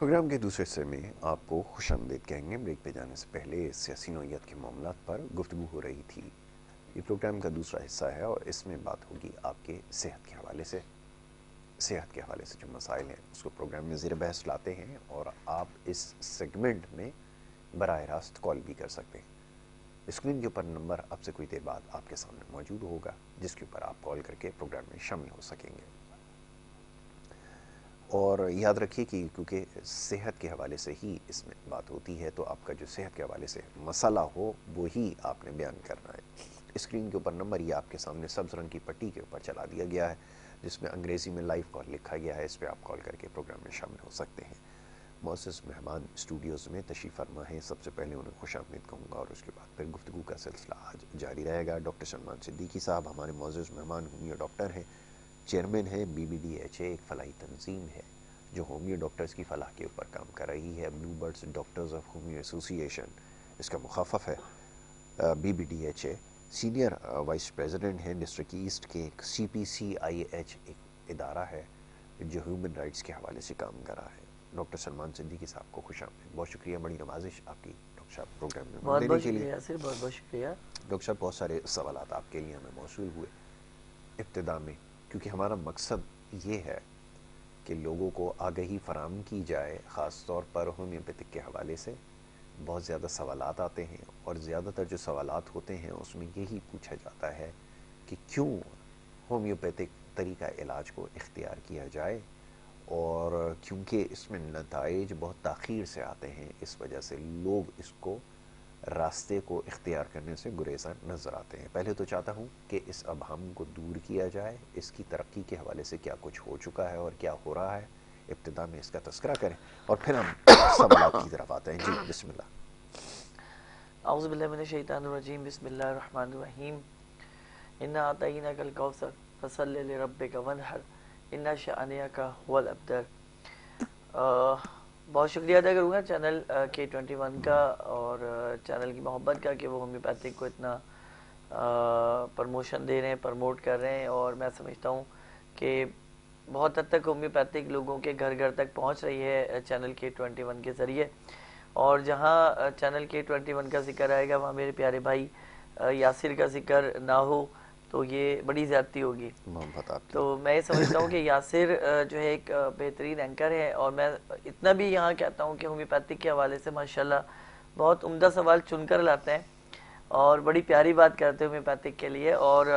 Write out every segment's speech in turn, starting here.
Programme के दूसरे हिस्से में आपको खुशामदीद कहेंगे। ब्रेक पे जाने से पहले सियासी नौइयत के मामलात पर गुफ्तगू हो रही थी। ये प्रोग्राम का दूसरा हिस्सा है और इसमें बात होगी आपके सेहत के हवाले से। सेहत के हवाले से जो मसाइल हैं उसको प्रोग्राम में ज़ेर बहस लाते हैं और आप इस सेगमेंट में बराह रास्त कॉल भी कर सकते हैं। स्क्रीन के ऊपर नंबर अब से कुछ देर बाद आपके सामने मौजूद होगा, जिसके ऊपर आप कॉल करके प्रोग्राम में शामिल हो सकेंगे। और याद रखिए कि क्योंकि सेहत के हवाले से ही इसमें बात होती है, तो आपका जो सेहत के हवाले से मसला हो वो ही आपने बयान करना है। स्क्रीन के ऊपर नंबर ये आपके सामने सब्ज़ रंग की पट्टी के ऊपर चला दिया गया है, जिसमें अंग्रेज़ी में लाइव कॉल लिखा गया है। इस पर आप कॉल करके प्रोग्राम में शामिल हो सकते हैं। मौसस मेहमान स्टूडियोज़ में तशरीफ़ फरमा है। सबसे पहले उन्हें खुशामदीद कहूँगा और उसके बाद फिर गुफ्तगू का सिलसिला आज जारी रहेगा। डॉक्टर सलमान सिद्दीकी साहब हमारे मौजूद मेहमान होमियो डॉक्टर हैं, चेयरमैन है BBDHA, एक फ़लाही तंजीम है जो होमियो डॉक्टर्स की फ़लाह के ऊपर काम कर रही है। Blue birds doctors of homeo association, इसका मुखाफ़फ़ है BBDHA। सीनियर वाइस प्रेसिडेंट हैं डिस्ट्रिक्ट ईस्ट के। एक CPCIH एक इदारा है जो ह्यूमन राइट्स के हवाले से काम कर रहा है। डॉक्टर सलमान सिद्दीकी साहब को खुशामदीद, बहुत शुक्रिया, बड़ी नवाजिश आपकी डॉक्टर साहब प्रोग्राम में बहुत देने के लिए। बहुत बहुत शुक्रिया डॉक्टर साहब, बहुत सारे सवालात आपके लिए हमें मौसूल हुए इब्तिदा में, क्योंकि हमारा मकसद ये है कि लोगों को आगाही फराहम की जाए। ख़ास तौर पर होम्योपैथिक के हवाले से बहुत ज़्यादा सवालात आते हैं और ज़्यादातर जो सवालात होते हैं उसमें यही पूछा जाता है कि क्यों होम्योपैथिक तरीक़ा इलाज को इख्तियार किया जाए, और क्योंकि इसमें नताइज बहुत ताख़ीर से आते हैं, इस वजह से लोग इसको रास्ते को इख्तियार करने से गुरेज़ा नज़र आते हैं। पहले तो चाहता हूँ कि इस अबहम को दूर किया जाए, इसकी तरक्की के हवाले से क्या कुछ हो चुका है और क्या हो रहा है, इब्तिदा में इसका तस्करा करें और फिर हम सवालात की तरफ आते हैं। जी बिस्मिल्लाह। औज़ु बिल्लाहि मिनश शैतानिर रजीम, बिस्मिल्लाहिर रहमानिर रहीम। इन्ना अतईनाकल कौसर फसल्लि लिरब्बिका वनहर इन्ना शानिअका हुवल अब्तर। बहुत शुक्रिया अदा करूँगा चैनल K21 का और चैनल की मोहब्बत का कि वो होम्योपैथिक को इतना प्रमोशन दे रहे हैं, प्रमोट कर रहे हैं। और मैं समझता हूँ कि बहुत हद तक होम्योपैथिक लोगों के घर घर तक पहुँच रही है चैनल K21 के ज़रिए। और जहाँ चैनल K21 का जिक्र आएगा वहाँ मेरे प्यारे भाई यासिर का जिक्र ना हो तो ये बड़ी ज़्यादती होगी। तो मैं ये समझता हूँ कि यासिर जो है एक बेहतरीन एंकर है। और मैं इतना भी यहाँ कहता हूँ कि होम्योपैथिक के हवाले से माशाल्लाह बहुत उम्दा सवाल चुनकर लाते हैं और बड़ी प्यारी बात करते हैं होम्योपैथिक के लिए। और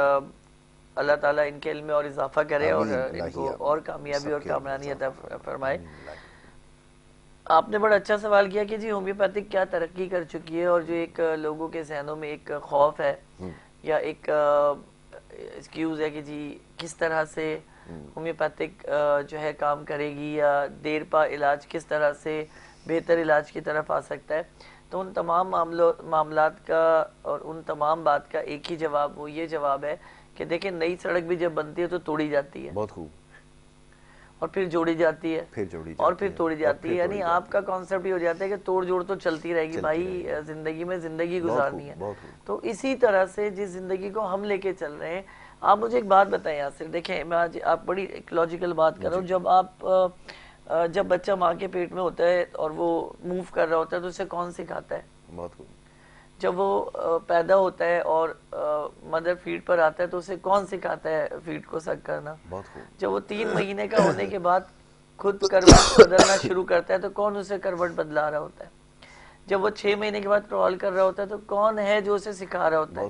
अल्लाह ताला इनके इल्म में और इजाफा करे और इनको और कामयाबी और कामरानी अता फरमाए। आपने बड़ा अच्छा सवाल किया कि जी होम्योपैथिक क्या तरक्की कर चुकी है और जो एक लोगों के जहनों में एक खौफ है या एक एक्सक्यूज़ है कि जी किस तरह से होम्योपैथिक जो है काम करेगी या देर पा इलाज किस तरह से बेहतर इलाज की तरफ आ सकता है। तो उन तमाम मामलात का और उन तमाम बात का एक ही जवाब, वो ये जवाब है कि देखिए नई सड़क भी जब बनती है तो तोड़ी जाती है, बहुत खूब, और फिर जोड़ी जाती है, फिर तोड़ी जाती है। यानी आपका कॉन्सेप्ट ही हो जाता है कि तोड़ जोड़ तो चलती रहेगी भाई, जिंदगी में जिंदगी गुजारनी है। तो इसी तरह से जिस जिंदगी को हम लेके चल रहे हैं, आप मुझे एक बात बताएं यासिर, देखें मैं आज आप बड़ी एक लॉजिकल बात कर रहा हूँ। जब बच्चा माँ के पेट में होता है और वो मूव कर रहा होता है तो उसे कौन सिखाता है? बहुत खूब। जब वो पैदा होता है और मदर फीड पर आता है तो उसे कौन सिखाता है फीड को सक करना? बहुत खूब। जब वो 3 महीने का होने के बाद खुद करवट बदलना शुरू करता है तो कौन उसे करवट बदला रहा होता है? जब वो 6 महीने के बाद क्रॉल कर रहा होता है तो कौन है जो उसे सिखा रहा होता है?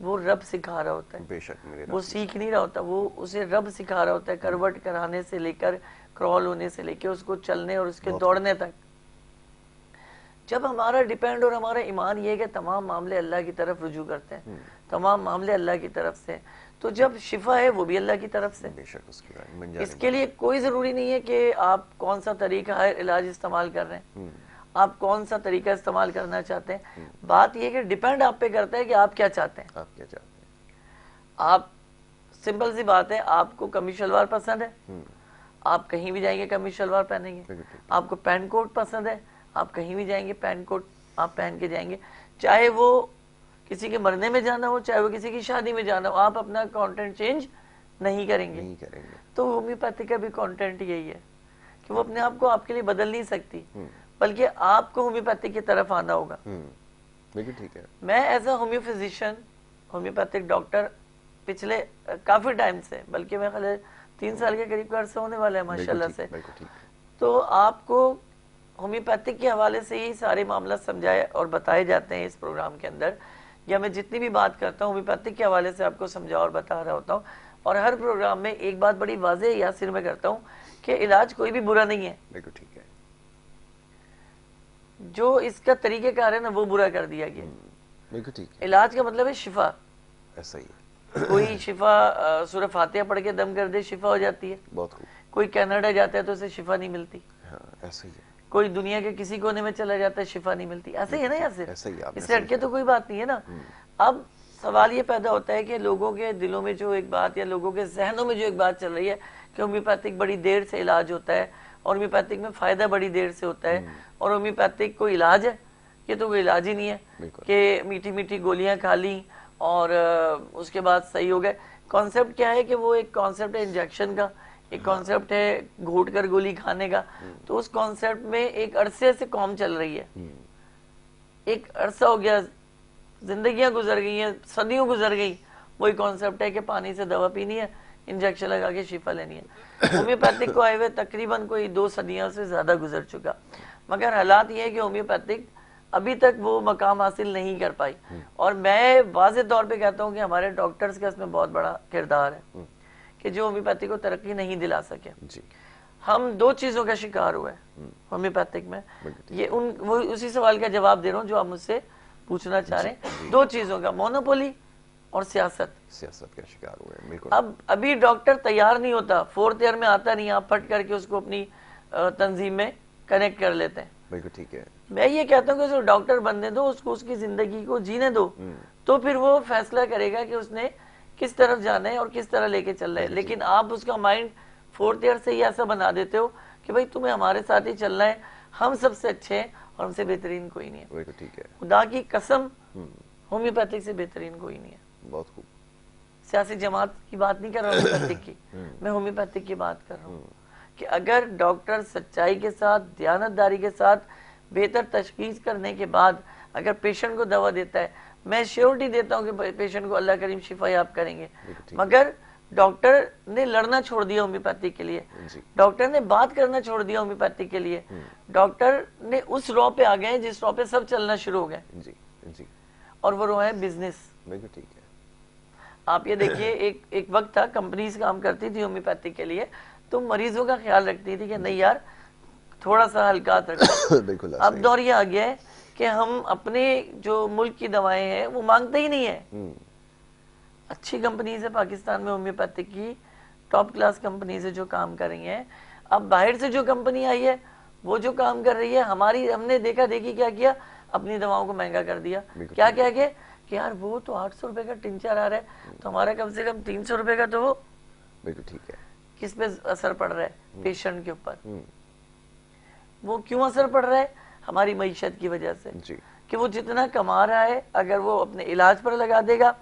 वो रब सिखा रहा होता है। बेशक वो सीख नहीं रहा होता, वो उसे रब सिखा रहा होता है, करवट कराने से लेकर क्रॉल होने से लेकर उसको चलने और उसके दौड़ने तक। जब हमारा डिपेंड और हमारा ईमान ये है कि तमाम मामले अल्लाह की तरफ रुजू करते हैं, तमाम मामले अल्लाह की तरफ से, तो जब शिफा है वो भी अल्लाह की तरफ से। इसके लिए कोई ज़रूरी नहीं है कि आप कौन सा तरीका है इलाज इस्तेमाल कर रहे हैं, आप कौन सा तरीका इस्तेमाल करना चाहते हैं। बात यह कि डिपेंड आप पे करता है कि आप क्या चाहते हैं। आप सिंपल सी बात है, आपको कमीज शलवार पसंद है, आप कहीं भी जाएंगे कमीज शलवार पहनेंगे। आपको पैंट कोट पसंद है, आप कहीं भी जाएंगे पैंट कोट आप पहन के जाएंगे। चाहे वो किसी के मरने में जाना हो, चाहे वो किसी की शादी में जाना हो, आप अपना कंटेंट चेंज नहीं करेंगे। तो होम्योपैथी का भी कंटेंट यही है कि वो अपने आप को आपके लिए बदल नहीं सकती, बल्कि आपको होम्योपैथिक की तरफ आना होगा। बिल्कुल ठीक है। मैं एज अ होम्योफिजिशियन, होम्योपैथिक डॉक्टर पिछले काफी टाइम से, बल्कि मैं खाली 3 साल के करीब का अर्सा होने वाला है माशाल्लाह से, तो आपको होम्योपैथिक के हवाले से ही सारे मामला समझाए और बताए जाते हैं इस प्रोग्राम के अंदर, या मैं जितनी भी बात करता हूँ होम्योपैथिक के हवाले से आपको समझा और बता रहा होता हूँ। और हर प्रोग्राम में एक बात बड़ी वाज़ेह यासिर में करता हूँ कि इलाज कोई भी बुरा नहीं है, बिल्कुल ठीक है, जो इसका तरीक़ेकार है ना वो बुरा कर दिया गया। बिल्कुल ठीक है। इलाज का मतलब है शिफा, ऐसा ही है। कोई शिफा सूरह फातिहा पढ़ के दम कर दे शिफा हो जाती है, बहुत खूब। कोई कनाडा जाता है तो उसे शिफा नहीं मिलती, हाँ, ऐसा ही है। कोई दुनिया के किसी कोने में चला जाता है शिफा नहीं मिलती, ऐसे ही है ना यासिर, ऐसा ही, इससे हटके तो कोई बात नहीं है ना। अब सवाल ये पैदा होता है कि लोगों के दिलों में जो एक बात या लोगों के जहनों में जो एक बात चल रही है कि होम्योपैथिक बड़ी देर से इलाज होता है और होम्योपैथिक में फ़ायदा बड़ी देर से होता है, और होम्योपैथिक कोई इलाज है, ये तो कोई इलाज ही नहीं है कि मीठी मीठी गोलियां खा ली और उसके बाद सही हो गए। कॉन्सेप्ट क्या है कि वो एक कॉन्सेप्ट है इंजेक्शन का, एक कॉन्सेप्ट है घोट कर गोली खाने का, तो उस कॉन्सेप्ट में एक अरसे से कौम चल रही है, एक अरसा हो गया, जिंदगियां गुजर गई हैं, सदियों गुजर गई, वही कॉन्सेप्ट है कि पानी से दवा पीनी है, इंजेक्शन लगा के शिफा लेनी है। होम्योपैथिक को आए हुए तकरीबन कोई 2 सदियों से ज़्यादा गुजर चुका, मगर हालात ये है कि होम्योपैथिक अभी तक वो मकाम हासिल नहीं कर पाई, और मैं वाज़े तौर पे कहता हूँ कि हमारे डॉक्टर्स का इसमें बहुत बड़ा किरदार है कि जो होम्योपैथिक को तरक्की नहीं दिला सके। हम 2 चीज़ों का शिकार हुए होम्योपैथिक में, ये वो उसी सवाल का जवाब दे रहा हूँ जो आप मुझसे पूछना चाह रहे हैं। 2 चीज़ों का, मोनोपोली और सियासत का शिकार हुए। बिल्कुल। अब अभी डॉक्टर तैयार नहीं होता, 4th ईयर में आता नहीं, आप फट करके उसको अपनी तंजीम में कनेक्ट कर लेते हैं। बिल्कुल ठीक है। मैं ये कहता हूँ कि उसको डॉक्टर बनने दो, उसको उसकी जिंदगी को जीने दो, तो फिर वो फैसला करेगा कि उसने किस तरफ जाना है और किस तरह लेके चल रहा है। लेकिन आप उसका माइंड 4th ईयर से ही ऐसा बना देते हो कि भाई तुम्हें हमारे साथ ही चलना है, हम सबसे अच्छे हैं और हमसे बेहतरीन कोई नहीं है। ठीक है। खुदा की कसम होम्योपैथिक से बेहतरीन कोई नहीं है। बहुत खूब। सियासी जमात की बात नहीं कर रहा होम्योपैथिक की, मैं होम्योपैथिक की बात कर रहा हूँ कि अगर डॉक्टर सच्चाई के साथ, दयानतदारी के साथ, बेहतर तशखीस करने के बाद अगर पेशेंट को दवा देता है, मैं श्योरिटी देता हूँ कि पेशेंट को अल्लाह करीम शिफा याब करेंगे। मगर डॉक्टर ने लड़ना छोड़ दिया होम्योपैथिक के लिए, डॉक्टर ने बात करना छोड़ दिया होम्योपैथिक के लिए, डॉक्टर ने उस रॉ पे आ गए जिस रॉ पे सब चलना शुरू हो गए, और वो रॉ है बिजनेस। ठीक है। आप ये देखिए, एक वक्त था कंपनीज काम करती थी होम्योपैथिक के लिए, तो मरीजों का ख्याल रखती थी कि नहीं यार थोड़ा सा हल्का रखो। अब दौर ये आ गया है कि हम अपने जो मुल्क की दवाएं हैं वो मांगते ही नहीं है। अच्छी कंपनीज है पाकिस्तान में होम्योपैथिक की, टॉप क्लास कंपनीज है जो काम कर रही हैं। अब बाहर से जो कंपनी आई है वो जो काम कर रही है, हमने देखा देखी क्या किया, अपनी दवाओं को महंगा कर दिया। क्या कह के कि यार वो तो 800 रुपए का टिंचर आ रहा है, तो हमारा कम से कम 300 रुपए का तो वो। बिल्कुल ठीक है। किस पे असर पड़ रहा है? पेशेंट के ऊपर। वो क्यों असर पड़ रहा है? हमारी मईशत की वजह से कि वो जितना कमा रहा है अगर वो अपने इलाज पर लगा देगा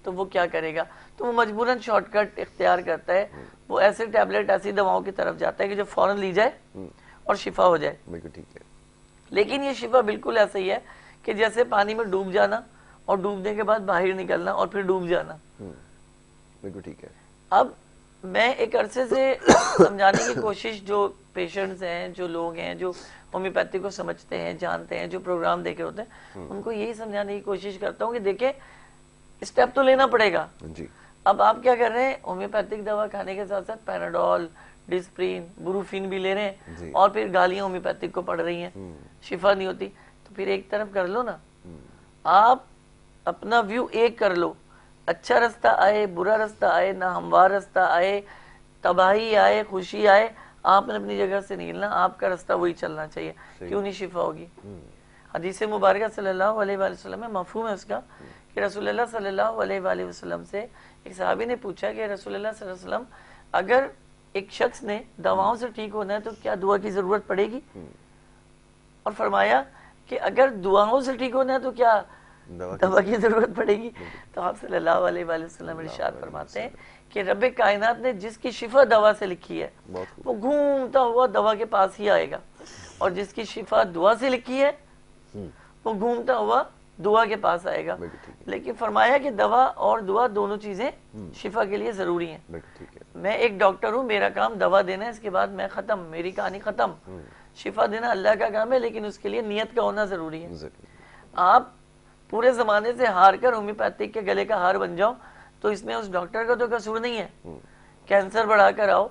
तो वो क्या करेगा, तो वो मजबूरन शॉर्टकट इख्तियार करता है, वो ऐसे टैबलेट, ऐसी दवाओं की तरफ जाता है कि जो फौरन ली जाए और शिफा हो जाए। बिल्कुल ठीक है। लेकिन ये शिफा बिल्कुल ऐसा ही है कि जैसे पानी में डूब जाना और डूबने के बाद बाहर निकलना और फिर डूब जाना। बिल्कुल ठीक है। अब मैं एक अरसे से समझाने की कोशिश, जो पेशेंट्स हैं, जो लोग हैं जो होम्योपैथी को समझते हैं, जानते हैं, जो प्रोग्राम देखे होते हैं, उनको यही समझाने की कोशिश करता हूँ कि देखें स्टेप तो लेना पड़ेगा जी। अब आप क्या कर रहे हैं, होम्योपैथिक दवा खाने के साथ साथ पैराडोल, डिस्प्रिन, बुरुफिन भी ले रहे हैं और फिर गालियां होम्योपैथिक को पड़ रही हैं, शिफा नहीं होती। तो फिर एक तरफ कर लो ना, आप अपना व्यू एक कर लो, अच्छा रास्ता आए, बुरा रास्ता आए, ना हमवार रास्ता आए, तबाही आए, खुशी आए, आपने अपनी जगह से निकलना, आपका रास्ता वही चलना चाहिए। क्यों नहीं शिफा होगी? हदीस मुबारक सल्लल्लाहु अलैहि वसल्लम में मफहूम है उसका कि रसूलुल्लाह सल्लल्लाहु अलैहि वसल्लम से एक सहाबी ने पूछा कि रसूलुल्लाह सल्लल्लाहु अलैहि वसल्लम, अगर एक शख्स ने दवाओं से ठीक होना है तो क्या दुआ की जरूरत पड़ेगी? और फरमाया कि अगर दुआओं से ठीक होना है तो क्या दवा की जरूरत पड़ेगी। तो आप सल्लल्लाहु अलैहि वसल्लम इरशाद फरमाते हैं कि रब्बे कायनात ने जिसकी शिफा दवा से लिखी है वो घूमता हुआ दवा के पास ही आएगा, और जिसकी शिफा दुआ से लिखी है वो घूमता हुआ दुआ के पास आएगा। लेकिन फरमाया कि दवा और दुआ दोनों चीजें शिफा के लिए जरूरी हैं। मैं एक डॉक्टर हूँ, मेरा काम दवा देना है, इसके बाद मैं खत्म, मेरी कहानी खत्म। शिफा देना अल्लाह का काम है, लेकिन उसके लिए नियत का होना जरूरी है। आप पूरे जमाने से हार कर होम्योपैथिक के गले का हार बन जाओ तो इसमें उस डॉक्टर का तो कसूर नहीं है। कैंसर बढ़ा कर आओ,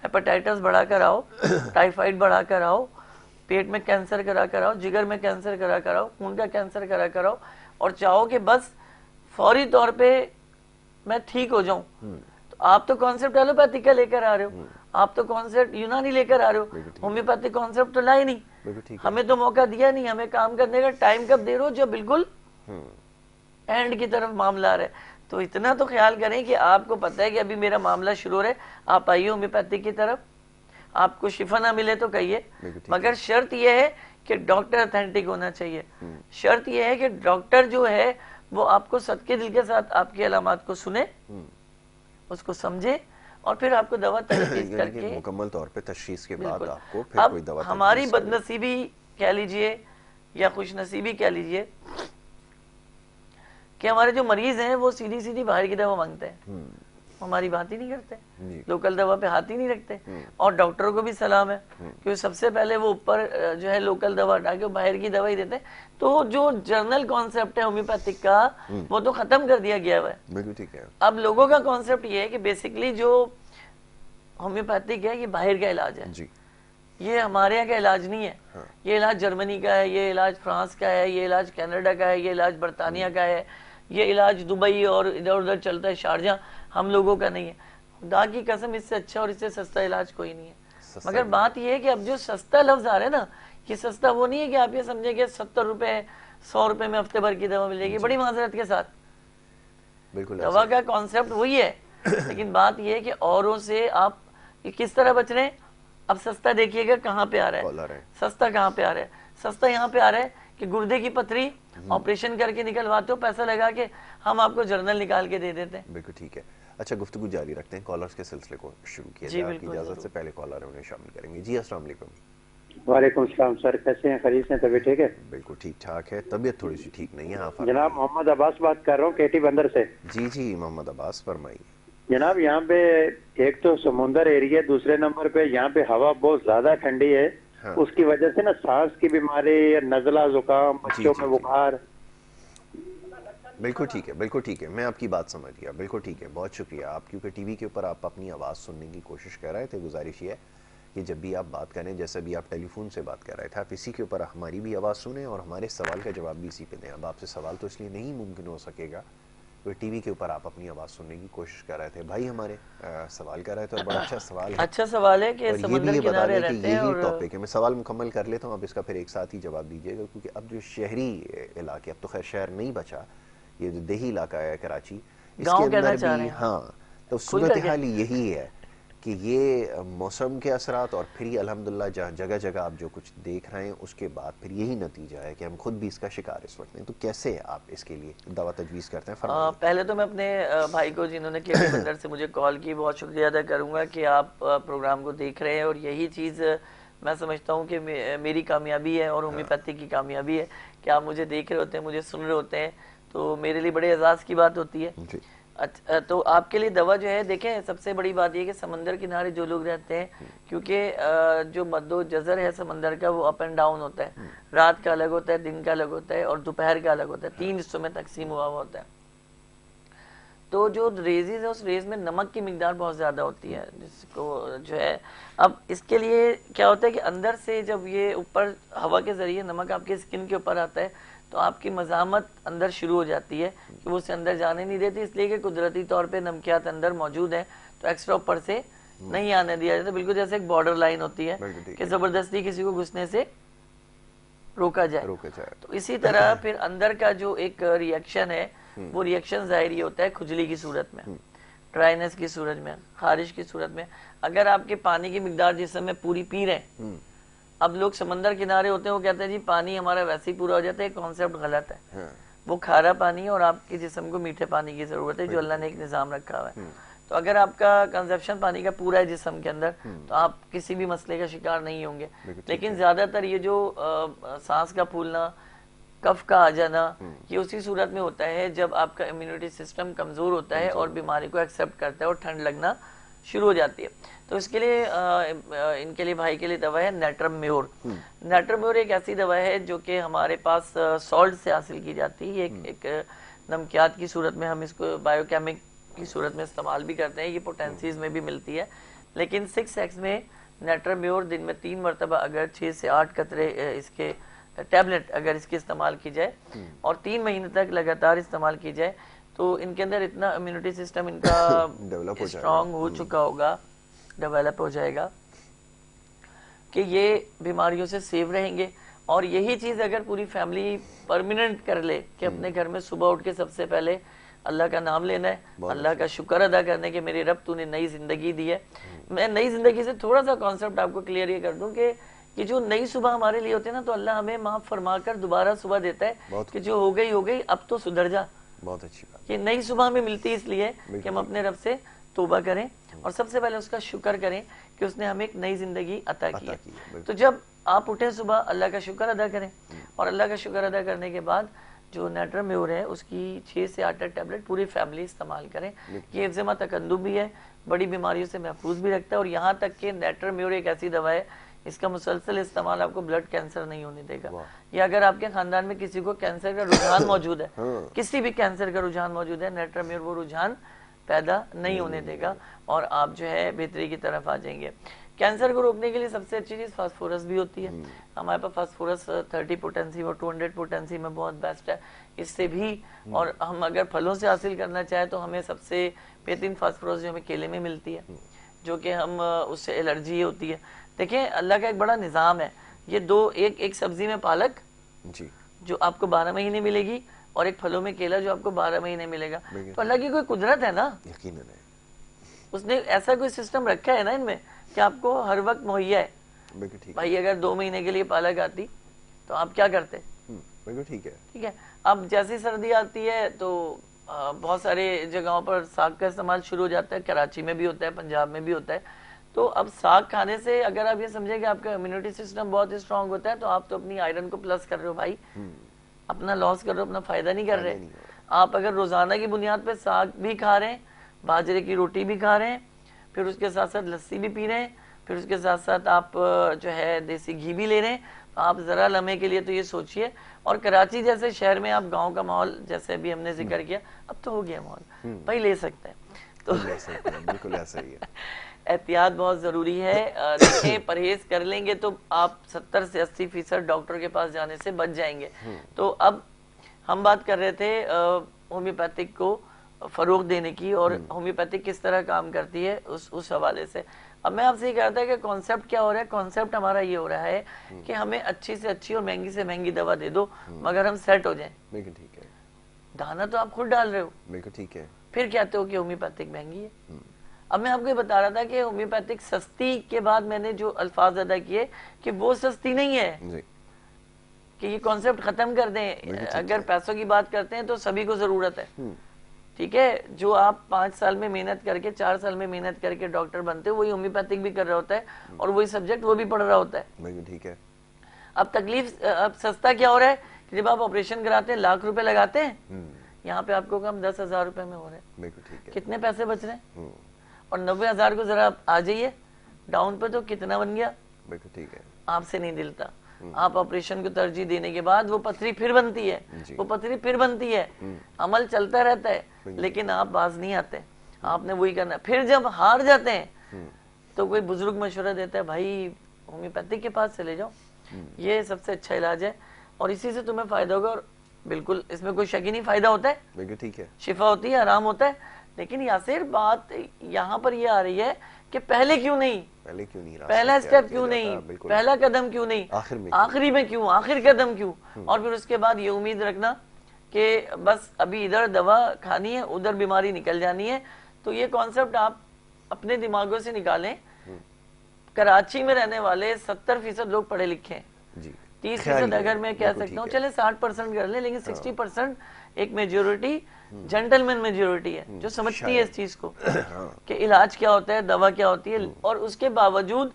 हेपेटाइटिस बढ़ा कर आओ, टाइफाइड बढ़ा कर आओ, पेट में कैंसर करा कर आओ, जिगर में कैंसर करा कर आओ, खून का कैंसर करा कर आओ, और चाहो कि बस फौरी तौर पे मैं ठीक हो जाऊं, तो आप तो कॉन्सेप्ट एलोपैथिक का लेकर आ रहे हो, आप तो कॉन्सेप्ट यूनानी लेकर आ रहे हो, होम्योपैथिक कॉन्सेप्ट तो लाए नहीं। हमें तो मौका दिया नहीं, हमें काम करने का टाइम कब दे रहे हो, जब बिल्कुल एंड की तरफ मामला आ रहा है। तो इतना तो ख्याल करें कि आपको पता है कि अभी मेरा मामला शुरू हो रहा है, आप आइए होम्योपैथिक की तरफ, आपको शिफा ना मिले तो कहिए, मगर शर्त यह है कि डॉक्टर अथेंटिक होना चाहिए। शर्त यह है कि डॉक्टर जो है वो आपको सच्चे दिल के साथ आपकी अलामात को सुने, उसको समझे, और फिर आपको दवा तजवीज़ करके मुकम्मल तौर पे तशख़ीस के बाद आपको फिर कोई दवा। हमारी बदनसीबी कह लीजिए या खुशनसीबी कह लीजिए कि हमारे जो मरीज हैं वो सीधी सीधी बाहर की दवा मांगते हैं, हमारी बात ही नहीं करते, लोकल दवा पे हाथ ही नहीं रखते। और डॉक्टरों को भी सलाम है क्योंकि सबसे पहले वो ऊपर जो है लोकल दवा हटा के बाहर की दवा ही देते हैं। तो जो जर्नल कॉन्सेप्ट है होम्योपैथिक का वो तो खत्म कर दिया गया है। बिल्कुल ठीक है। अब लोगों का कॉन्सेप्ट ये है कि बेसिकली जो होम्योपैथिक है ये बाहर का इलाज है जी। ये हमारे यहाँ का इलाज नहीं है। हाँ। ये इलाज जर्मनी का है, ये इलाज फ्रांस का है, ये इलाज कनाडा का है, ये इलाज बरतानिया का है, ये इलाज दुबई और इधर उधर चलता है, शारजा, हम लोगों का नहीं है। खुदा की कसम इससे अच्छा और इससे सस्ता इलाज कोई नहीं है। मगर बात यह है कि अब जो सस्ता लफ्ज आ रहा है ना, ये सस्ता वो नहीं है कि आप ये समझेंगे 70 रुपए 100 रुपए में हफ्ते भर की दवा मिलेगी, बड़ी माजरत के साथ। बिल्कुल दवा का कॉन्सेप्ट वही है, लेकिन बात यह है कि औरों से आप किस तरह बच रहे हैं। अब सस्ता देखिएगा कहाँ पे आ रहा है, सस्ता कहाँ पे आ रहा है, सस्ता यहाँ पे आ रहा है कि गुर्दे की पथरी ऑपरेशन करके निकलवाते हो, पैसा लगा के हम आपको जर्नल निकाल के दे देते हैं। बिल्कुल ठीक है। अच्छा, गुफ्तगू जारी रखते हैं, कॉलर्स के सिलसिले को शुरू किया जाए। आपकी इजाजत से पहले कॉलर उन्हें शामिल करेंगे। जी अस्सलाम वालेकुम। वालेकुम सलाम सर, कैसे हैं, खरीद से, तबीयत ठीक है? बिल्कुल ठीक ठाक है, तबीयत थोड़ी सी ठीक नहीं है। आप जनाब मोहम्मद अब्बास बात कर रहा हूँ केटी बंदर से। जी जी मोहम्मद अब्बास फरमाइए। जनाब यहाँ पे एक तो समुंदर एरिया, दूसरे नंबर पे यहाँ पे हवा बहुत ज्यादा ठंडी है। हाँ। उसकी वजह से ना सांस की बीमारी, नजला, जुकाम, बच्चों में बुखार। बिल्कुल ठीक है, बिल्कुल ठीक है, मैं आपकी बात समझ गया। बिल्कुल ठीक है, बहुत शुक्रिया। आप क्योंकि टीवी के ऊपर आप अपनी आवाज़ सुनने की कोशिश कर रहे थे, गुजारिश ये है कि जब भी आप बात करें, जैसे भी आप टेलीफोन से बात कर रहे थे, आप इसी के ऊपर हमारी भी आवाज़ सुने और हमारे सवाल का जवाब भी इसी पे दें। अब आपसे सवाल तो इसलिए नहीं मुमकिन हो सकेगा क्योंकि टीवी के ऊपर आप अपनी आवाज़ सुनने की कोशिश कर रहे थे। भाई हमारे सवाल कर रहे थे और बड़ा अच्छा सवाल है। अच्छा सवाल है कि समुद्र किनारे रहते हैं और टॉपिक है। मैं सवाल मुकम्मल कर लेता हूँ, आप इसका फिर एक साथ ही जवाब दीजिएगा, क्योंकि अब जो शहरी इलाके, अब तो खैर शहर नहीं बचा, ये जो देही इलाका है कराची, इसके अंदर भी हाँ, तो सूरत हाल यही है कि ये मौसम के असरात और फिर अल्हम्दुलिल्लाह जगह जगह आप जो कुछ देख रहे हैं उसके बाद फिर यही नतीजा है कि हम खुद भी इसका शिकार इस वक्त हैं। तो कैसे आप इसके लिए दवा तजवीज़ करते हैं? पहले तो मैं अपने भाई को जिन्होंने केटी बंदर से मुझे कॉल की बहुत शुक्रिया अदा करूँगा कि आप प्रोग्राम को देख रहे हैं, और यही चीज़ मैं समझता हूँ कि मेरी कामयाबी है और होम्योपैथी की कामयाबी है कि आप मुझे देख रहे होते हैं, मुझे सुन रहे होते हैं, तो मेरे लिए बड़े एजाज़ की बात होती है। अच्छा, तो आपके लिए दवा जो है, देखें सबसे बड़ी बात ये कि समंदर किनारे जो लोग रहते हैं, क्योंकि जो मद्दो जज़र है समंदर का वो अप एंड डाउन होता है, रात का अलग होता है, दिन का अलग होता है और दोपहर का अलग होता है, 3 हिस्सों में तकसीम हुआ होता है। तो जो रेजेस है उस रेज में नमक की मिकदार बहुत ज़्यादा होती है, जिसको जो है, अब इसके लिए क्या होता है कि अंदर से जब ये ऊपर हवा के ज़रिए नमक आपके स्किन के ऊपर आता है तो आपकी मज़ामत अंदर शुरू हो जाती है कि वो उसे अंदर जाने नहीं देती, इसलिए कि कुदरती तौर पे नमकियात अंदर मौजूद है तो एक्स्ट्रा ऊपर से नहीं आने दिया जाता। बिल्कुल जैसे एक बॉर्डर लाइन होती है कि ज़बरदस्ती किसी को घुसने से रोका जाए। तो इसी तरह फिर अंदर का जो एक रिएक्शन है वो रिएक्शन ज़ाहिर ये होता है खुजली की सूरत में, ड्राइनेस की सूरत में, खारिश की सूरत में। अगर आपके पानी की मिकदार जिस समय पूरी पी रहे हैं, अब लोग समंदर किनारे होते हैं वो कहते हैं जी पानी हमारा वैसे ही पूरा हो जाता है, कॉन्सेप्ट गलत है। वो खारा पानी है और आपके जिस्म को मीठे पानी की जरूरत है, जो अल्लाह ने एक निज़ाम रखा हुआ है। तो अगर आपका कंजप्शन पानी का पूरा है जिस्म के अंदर, तो आप किसी भी मसले का शिकार नहीं होंगे। लेकिन ज्यादातर ये जो सांस का फूलना, कफ का आ जाना, ये उसी सूरत में होता है जब आपका इम्यूनिटी सिस्टम कमजोर होता है और बीमारी को एक्सेप्ट करता है और ठंड लगना शुरू हो जाती है। तो इसके लिए इनके लिए, भाई के लिए दवा है नेट्रम म्योर। नेट्रम म्योर एक ऐसी दवा है जो कि हमारे पास सॉल्ट से हासिल की जाती है। एक नमकियात की सूरत में हम इसको बायोकेमिक की सूरत में इस्तेमाल भी करते हैं। ये पोटेंसीज में भी मिलती है। लेकिन 6x में नेट्रम म्योर दिन में 3 मरतबा अगर 6 से 8 कतरे इसके टैबलेट अगर इसकी इस्तेमाल की जाए और 3 महीने तक लगातार इस्तेमाल की जाए, तो इनके अंदर इतना इम्यूनिटी सिस्टम इनका स्ट्रांग हो चुका होगा, डेवलप हो जाएगा कि ये बीमारियों से सेव रहेंगे। और यही चीज अगर पूरी फैमिली परमानेंट कर ले कि अपने घर में सुबह उठ के सबसे पहले अल्लाह का नाम लेना है, अल्लाह का शुक्र अदा करने के मेरे रब तूने नई जिंदगी दी है। मैं नई जिंदगी से थोड़ा सा कॉन्सेप्ट आपको क्लियर ये कर दूं कि जो नई सुबह हमारे लिए होती है ना, तो अल्लाह हमें माफ फरमा कर दोबारा सुबह देता है कि जो हो गई अब तो सुधर जा। बहुत अच्छी बात। ये नई सुबह हमें मिलती है इसलिए कि हम अपने रब से तौबा करें और सबसे पहले उसका शुक्र करें कि उसने हमें एक नई जिंदगी अता की है। तो जब आप उठे सुबह, अल्लाह का शुक्र अदा करें और अल्लाह का शुक्र अदा करने के बाद जो नेट्रम म्योर है उसकी 6 से 8 टैबलेट पूरी फैमिली इस्तेमाल करें। ये हिफ्ज़ तकंदु भी है, बड़ी बीमारियों से महफूज भी रखता है। और यहाँ तक कि नेट्रम म्योर एक ऐसी दवा है, इसका मुसलसल इस्तेमाल आपको ब्लड कैंसर नहीं होने देगा। या अगर आपके खानदान में किसी को कैंसर का रुझान मौजूद है, किसी भी कैंसर का रुझान मौजूद है, नेट्रम म्योर वो रुझान पैदा नहीं होने देगा और आप जो है बेहतरी की तरफ आ जाएंगे। कैंसर को रोकने के लिए सबसे अच्छी चीज फास्फोरस भी होती है। हमारे पास फास्फोरस 30 पोटेंसी और 200 पोटेंसी में बहुत बेस्ट है। इससे भी और हम अगर फलों से हासिल करना चाहे तो हमें सबसे बेहतरीन फास्फोरस जो हमें केले में मिलती है, जो कि हम उससे एलर्जी होती है। देखिए अल्लाह का एक बड़ा निज़ाम है। ये दो, एक सब्जी में पालक जी जो आपको 12 महीने मिलेगी और एक फलों में केला जो आपको 12 महीने मिलेगा। तो अल्लाह की कोई कुदरत है ना, यकीनन है। उसने ऐसा कोई सिस्टम रखा है ना इनमें कि आपको हर वक्त मुहैया है। भाई अगर 2 महीने के लिए पालक आती तो आप क्या करते? ठीक है, ठीक है। अब जैसी सर्दी आती है तो बहुत सारे जगहों पर साग का इस्तेमाल शुरू हो जाता है। कराची में भी होता है, पंजाब में भी होता है। तो अब साग खाने से अगर आप ये समझे कि आपका इम्यूनिटी सिस्टम बहुत स्ट्रांग होता है, तो आप तो अपनी आयरन को प्लस कर रहे हो भाई, अपना लॉस कर रहे हो, अपना फायदा नहीं कर रहे। आप अगर रोजाना की बुनियाद पे साग भी खा रहे हैं, बाजरे की रोटी भी खा रहे हैं, फिर उसके साथ साथ लस्सी भी पी रहे हैं, फिर उसके साथ साथ आप जो है देसी घी भी ले रहे हैं, तो आप जरा लम्हे के लिए तो ये सोचिए। और कराची जैसे शहर में आप गांव का माहौल जैसे भी हमने जिक्र किया, अब तो हो गया माहौल, भाई ले सकते हैं। तो बिल्कुल ऐसा ही है। एहतियात बहुत ज़रूरी है। देखें परहेज कर लेंगे तो आप 70 से 80% डॉक्टर के पास जाने से बच जाएंगे। तो अब हम बात कर रहे थे होम्योपैथिक को फरोग देने की और होम्योपैथिक किस तरह काम करती है उस हवाले से। अब मैं आपसे ये कह रहा था कि कॉन्सेप्ट क्या हो रहा है। कॉन्सेप्ट हमारा ये हो रहा है कि हमें अच्छी से अच्छी और महंगी से महंगी दवा दे दो मगर हम सेट हो जाएं। बिल्कुल ठीक है। दाना तो आप खुद डाल रहे हो। बिल्कुल ठीक है। फिर कहते हो कि होम्योपैथिक महंगी है। अब मैं आपको ये बता रहा था कि होम्योपैथिक सस्ती के बाद मैंने जो अल्फाज अदा किए कि वो सस्ती नहीं है जी। कि ये कॉन्सेप्ट खत्म कर दें। अगर पैसों की बात करते हैं तो सभी को जरूरत है, ठीक है। जो आप 5 साल में मेहनत करके 4 साल में मेहनत करके डॉक्टर बनते हो, वही होम्योपैथिक भी कर रहा होता है और वही सब्जेक्ट वो भी पढ़ रहा होता है, ठीक है। अब तकलीफ, अब सस्ता क्या हो रहा है कि जब आप ऑपरेशन कराते हैं लाख रुपए लगाते हैं, यहाँ पे आपको कम 10,000 रुपए में हो रहे हैं। कितने पैसे बच रहे हैं? और 90,000 को जरा आ जाइए डाउन पे तो कितना बन गया? ठीक है। आपसे नहीं दिलता। आप ऑपरेशन को तरजीह देने के बाद वो पथरी फिर बनती है, वो पथरी फिर बनती है, अमल चलता रहता है, लेकिन आप बाज नहीं आते। आपने वही करना। फिर जब हार जाते हैं तो कोई बुजुर्ग मशवरा देता है, भाई होम्योपैथिक के पास चले जाओ, ये सबसे अच्छा इलाज है और इसी से तुम्हें फायदा होगा। और बिल्कुल इसमें कोई शक ही नहीं, फायदा होता है, ठीक है, शिफा होती है, आराम होता है। लेकिन यासिर बात यहाँ पर ये आ रही है कि पहले क्यों नहीं, पहला स्टेप क्यों नहीं, पहला कदम क्यों नहीं, आखिरी में क्यों, आखिर कदम क्यों? और फिर उसके बाद ये उम्मीद रखना कि बस अभी इधर दवा खानी है उधर बीमारी निकल जानी है। तो ये कॉन्सेप्ट आप अपने दिमागों से निकालें। कराची में रहने वाले 70% लोग पढ़े लिखे हैं, 30% अगर मैं कह सकता हूँ, चले 60% कर लें, लेकिन 60% एक मेजोरिटी जेंटलमैन मेजोरिटी है जो समझती है इस चीज को कि इलाज क्या होता है, दवा क्या होती है, और उसके बावजूद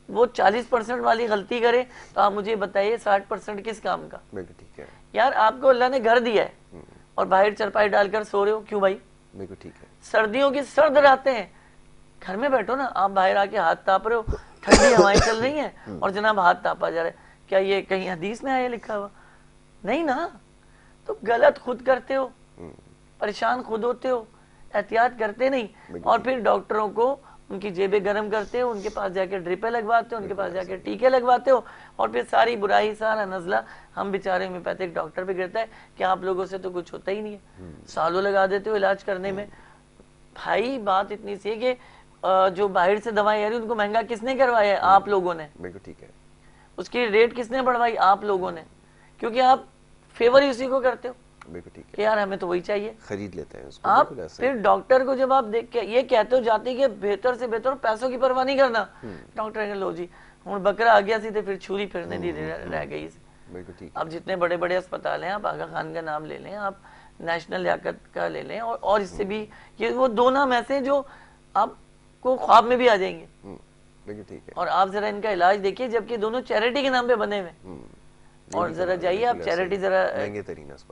वो 40% वाली गलती करे तो आप मुझे बताइए 60% किस काम का। ठीक है यार, आपको अल्लाह ने घर दिया है और बाहर चरपाई डालकर सो रहे हो, क्यों भाई? ठीक है। सर्दियों की सर्द रातें हैं, घर में बैठो ना, आप बाहर आके हाथ ताप रहे हो, ठंडी हवाएं चल रही हैं और जनाब हाथ तापा जा रहा है, क्या ये कहीं हदीस में आया लिखा हुआ? नहीं ना। तो गलत खुद करते हो, परेशान खुद होते हो, एहतियात करते नहीं, और फिर डॉक्टरों को उनकी जेबें गर्म करते हो, उनके पास जाके ड्रिपें लगवाते हो, उनके पास जाके टीके लगवाते हो, और फिर सारी बुराई, सारा नजला हम बेचारे होम्योपैथिक डॉक्टर पे गिरता है कि आप लोगों से तो कुछ होता ही नहीं है, सालों लगा देते हो इलाज करने में। भाई बात इतनी सी है कि जो बाहर से दवाएं आ रही उनको महंगा किसने करवाया है? आप लोगों ने। ठीक है। उसकी रेट किसने बढ़वाई? आप लोगों ने, क्योंकि आप फेवर ही उसी को करते हो कि यार हमें तो वही चाहिए, खरीद लेते हैं उसको। आप फिर डॉक्टर को जब आप देख के ये कहते हो जाते कि बेहतर से बेहतर, पैसों की परवाह नहीं करना, डॉक्टर ने लो जी हूँ बकरा आ गया सी तो फिर छुरी फिरने दी रह गई। अब जितने बड़े बड़े अस्पताल हैं, आप आगा खान का नाम ले लें, आप नेशनल लियाकत का ले लें, और इससे भी ये वो दो नाम ऐसे जो आपको ख्वाब में भी आ जाएंगे। ठीक है। और आप जरा इनका इलाज देखिए, जबकि दोनों चैरिटी के नाम पे बने हुए। और जरा जाइए आप चैरिटी, जरा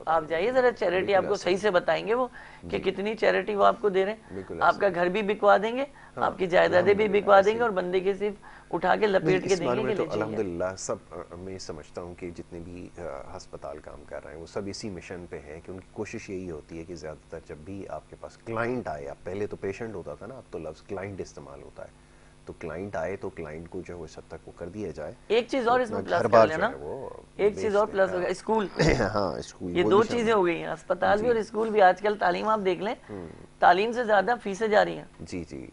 आप जाइए जरा चैरिटी, आपको सही से बताएंगे वो कि कितनी चैरिटी वो आपको दे रहे हैं। आपका घर भी बिकवा देंगे, आपकी जायदादें भी बिकवा देंगे, और बंदे के सिर्फ उठा के लपेट के देंगे। तो अल्हम्दुलिल्लाह सब मैं समझता हूँ कि जितने भी अस्पताल काम कर रहे हैं वो सब इसी मिशन पे हैं कि उनकी कोशिश यही होती है कि ज़्यादातर जब भी आपके पास क्लाइंट आए, आप पहले तो पेशेंट होता था ना, अब तो लफ्ज़ क्लाइंट इस्तेमाल होता है, तो क्लाइंट आए तो क्लाइंट को जो है इस हद तक वो कर दिया जाए। एक चीज और इसमें प्लस कर लेना, एक चीज और प्लस हो गया, स्कूल। हाँ, स्कूल, ये दो चीजें हो गई हैं, अस्पताल भी और स्कूल भी। आजकल तालीम आप देख लें, तालीम से ज्यादा फीसें जा रही हैं। जी जी।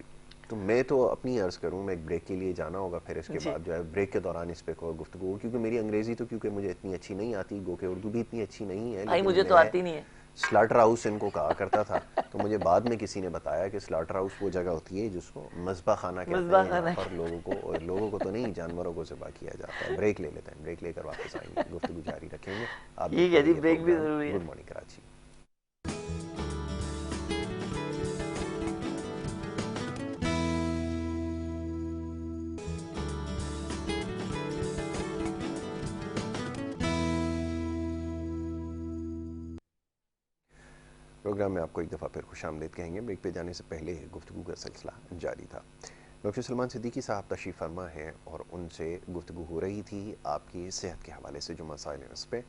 तो मैं तो अपनी अर्ज करूं, मैं एक ब्रेक के लिए जाना होगा, फिर इसके बाद जो है ब्रेक के दौरान इस पे और गुफ्तगू, क्योंकि मेरी अंग्रेजी तो क्योंकि मुझे इतनी अच्छी नहीं आती, गो के उर्दू भी इतनी अच्छी नहीं है। भाई मुझे तो आती नहीं है। स्लाटर हाउस इनको कहा करता था, तो मुझे बाद में किसी ने बताया कि स्लाटर हाउस वो जगह होती है जिसको मज़बा खाना कहते हैं, और लोगों को तो नहीं, जानवरों को ज़िबा किया जाता है। ब्रेक ले लेते हैं, ब्रेक लेकर वापस आएंगे, गुफ्तगू जारी रखेंगे। ठीक है जी, ब्रेक भी जरूरी है। Good morning Karachi. प्रोग्राम में आपको एक दफ़ा फिर खुशामदीद कहेंगे। ब्रेक पे जाने से पहले गुफ्तगू का सिलसिला जारी था। डॉक्टर सलमान सिद्दीकी साहब तशरीफ़ फरमा हैं और उनसे गुफ्तगू हो रही थी आपकी सेहत के हवाले से जो मसाइल हैं उस पर।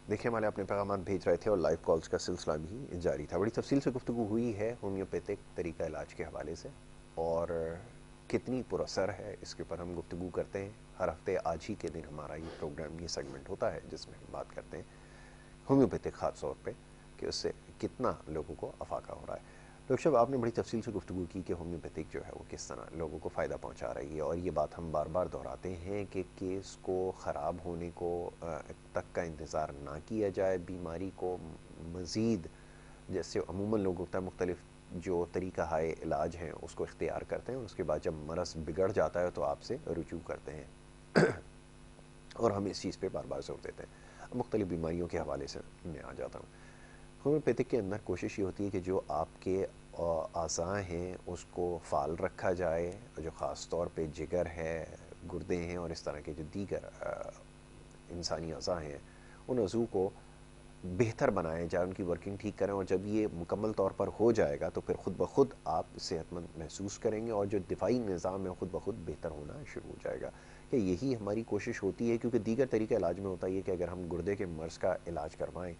देखिए, हमारे अपने पैगाम भेज रहे थे और लाइव कॉल्स का सिलसिला भी जारी था। बड़ी तफसील से गुफ्तगू हुई है होम्योपैथिक तरीका इलाज के हवाले से, और कितनी पुरअसर है इसके ऊपर हम गुफ्तगू करते हैं। हर हफ्ते आज ही के दिन हमारा ये प्रोग्राम, ये सेगमेंट होता है जिसमें हम बात करते हैं होम्योपैथिक ख़ास तौर पर कि उससे कितना लोगों को अफाका हो रहा है। डॉक्टर साहब, आपने बड़ी तफसील से गुफ्तगू की कि होम्योपैथिक जो है वो किस तरह लोगों को फ़ायदा पहुंचा रही है, और ये बात हम बार बार दोहराते हैं कि केस को ख़राब होने को तक का इंतज़ार ना किया जाए, बीमारी को मज़ीद, जैसे अमूमन लोग होता है मुख्तलिफ जो तरीका हाय इलाज हैं उसको इख्तियार करते हैं, और उसके बाद जब मरज़ बिगड़ जाता है तो आपसे रुजू करते हैं और हम इस चीज़ पर बार बार जोर देते हैं। मुख्तलिफ बीमारियों के हवाले से मैं आ जाता हूँ। होम्योपैथिक के अंदर कोशिश ये होती है कि जो आपके आज़ा हैं उसको फ़ाल रखा जाए, जो ख़ास तौर पे जिगर है, गुर्दे हैं, और इस तरह के जो दीगर इंसानी अज़ा हैं उन अज़ू को बेहतर बनाया जाए, उनकी वर्किंग ठीक करें, और जब ये मुकम्मल तौर पर हो जाएगा तो फिर ख़ुद ब खुद आप सेहतमंद महसूस करेंगे, और जो दिफाई निज़ाम है ख़ुद ब खुद बेहतर होना शुरू हो जाएगा। कि यही हमारी कोशिश होती है, क्योंकि दीगर तरीके इलाज में होता है कि अगर हम गुर्दे के मर्ज़ का इलाज करवाएँ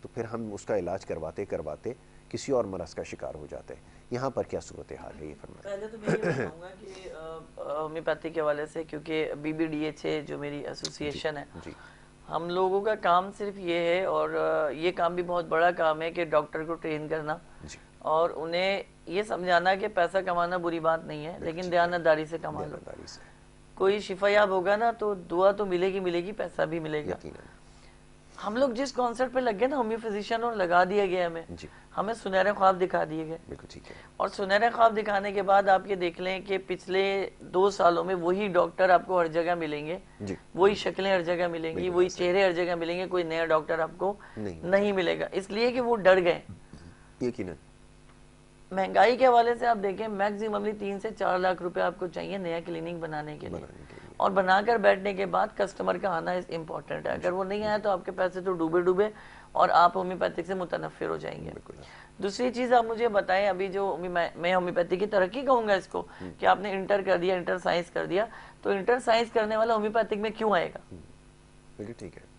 तो फिर हम उसका इलाज करवाते करवाते किसी और मरज़ का शिकार हो जाते हैं। यहाँ पर क्या सूरत हाल है, ये फरमाएं। पहले तो मैं ये बताऊंगा कि होम्योपैथी के हवाले से, क्योंकि BBDHA जो मेरी एसोसिएशन है, हम लोगों का काम सिर्फ ये है, और ये काम भी बहुत बड़ा काम है कि डॉक्टर को ट्रेन करना और उन्हें ये समझाना कि पैसा कमाना बुरी बात नहीं है, लेकिन दयानतदारी से कमा लो। कोई शिफायाब होगा ना तो दुआ तो मिलेगी, पैसा भी मिलेगा। हम लोग जिस कॉन्सेप्ट पे लग गए ना होम्यो फिजिशियन, और लगा दिया गया हमें सुनहरे ख्वाब दिखा दिए गए। बिल्कुल ठीक है। और सुनहरे ख्वाब दिखाने के बाद आप ये देख लें कि पिछले 2 सालों में वही डॉक्टर आपको हर जगह मिलेंगे, वही शक्लें हर जगह मिलेंगी, वही चेहरे हर जगह मिलेंगे, कोई नया डॉक्टर आपको नहीं मिलेगा, इसलिए कि वो डर गए। यकीनन महंगाई के हवाले से आप देखें, मैक्सिममली 3 से 4 लाख रुपए आपको चाहिए नया क्लिनिक बनाने के लिए, और बनाकर बैठने के बाद कस्टमर का आना इज इम्पोर्टेंट है। अगर वो नहीं आया तो आपके पैसे तो डूबे डूबे और आप होम्योपैथिक से मुतनफिर हो जाएंगे। दूसरी चीज आप मुझे बताएं, अभी जो मैं होम्योपैथी की तरक्की कहूंगा इसको, कि आपने इंटर कर दिया, इंटर साइंस कर दिया, तो इंटर साइंस करने वाला होम्योपैथिक में क्यों आएगा? बिल्कुल ठीक है।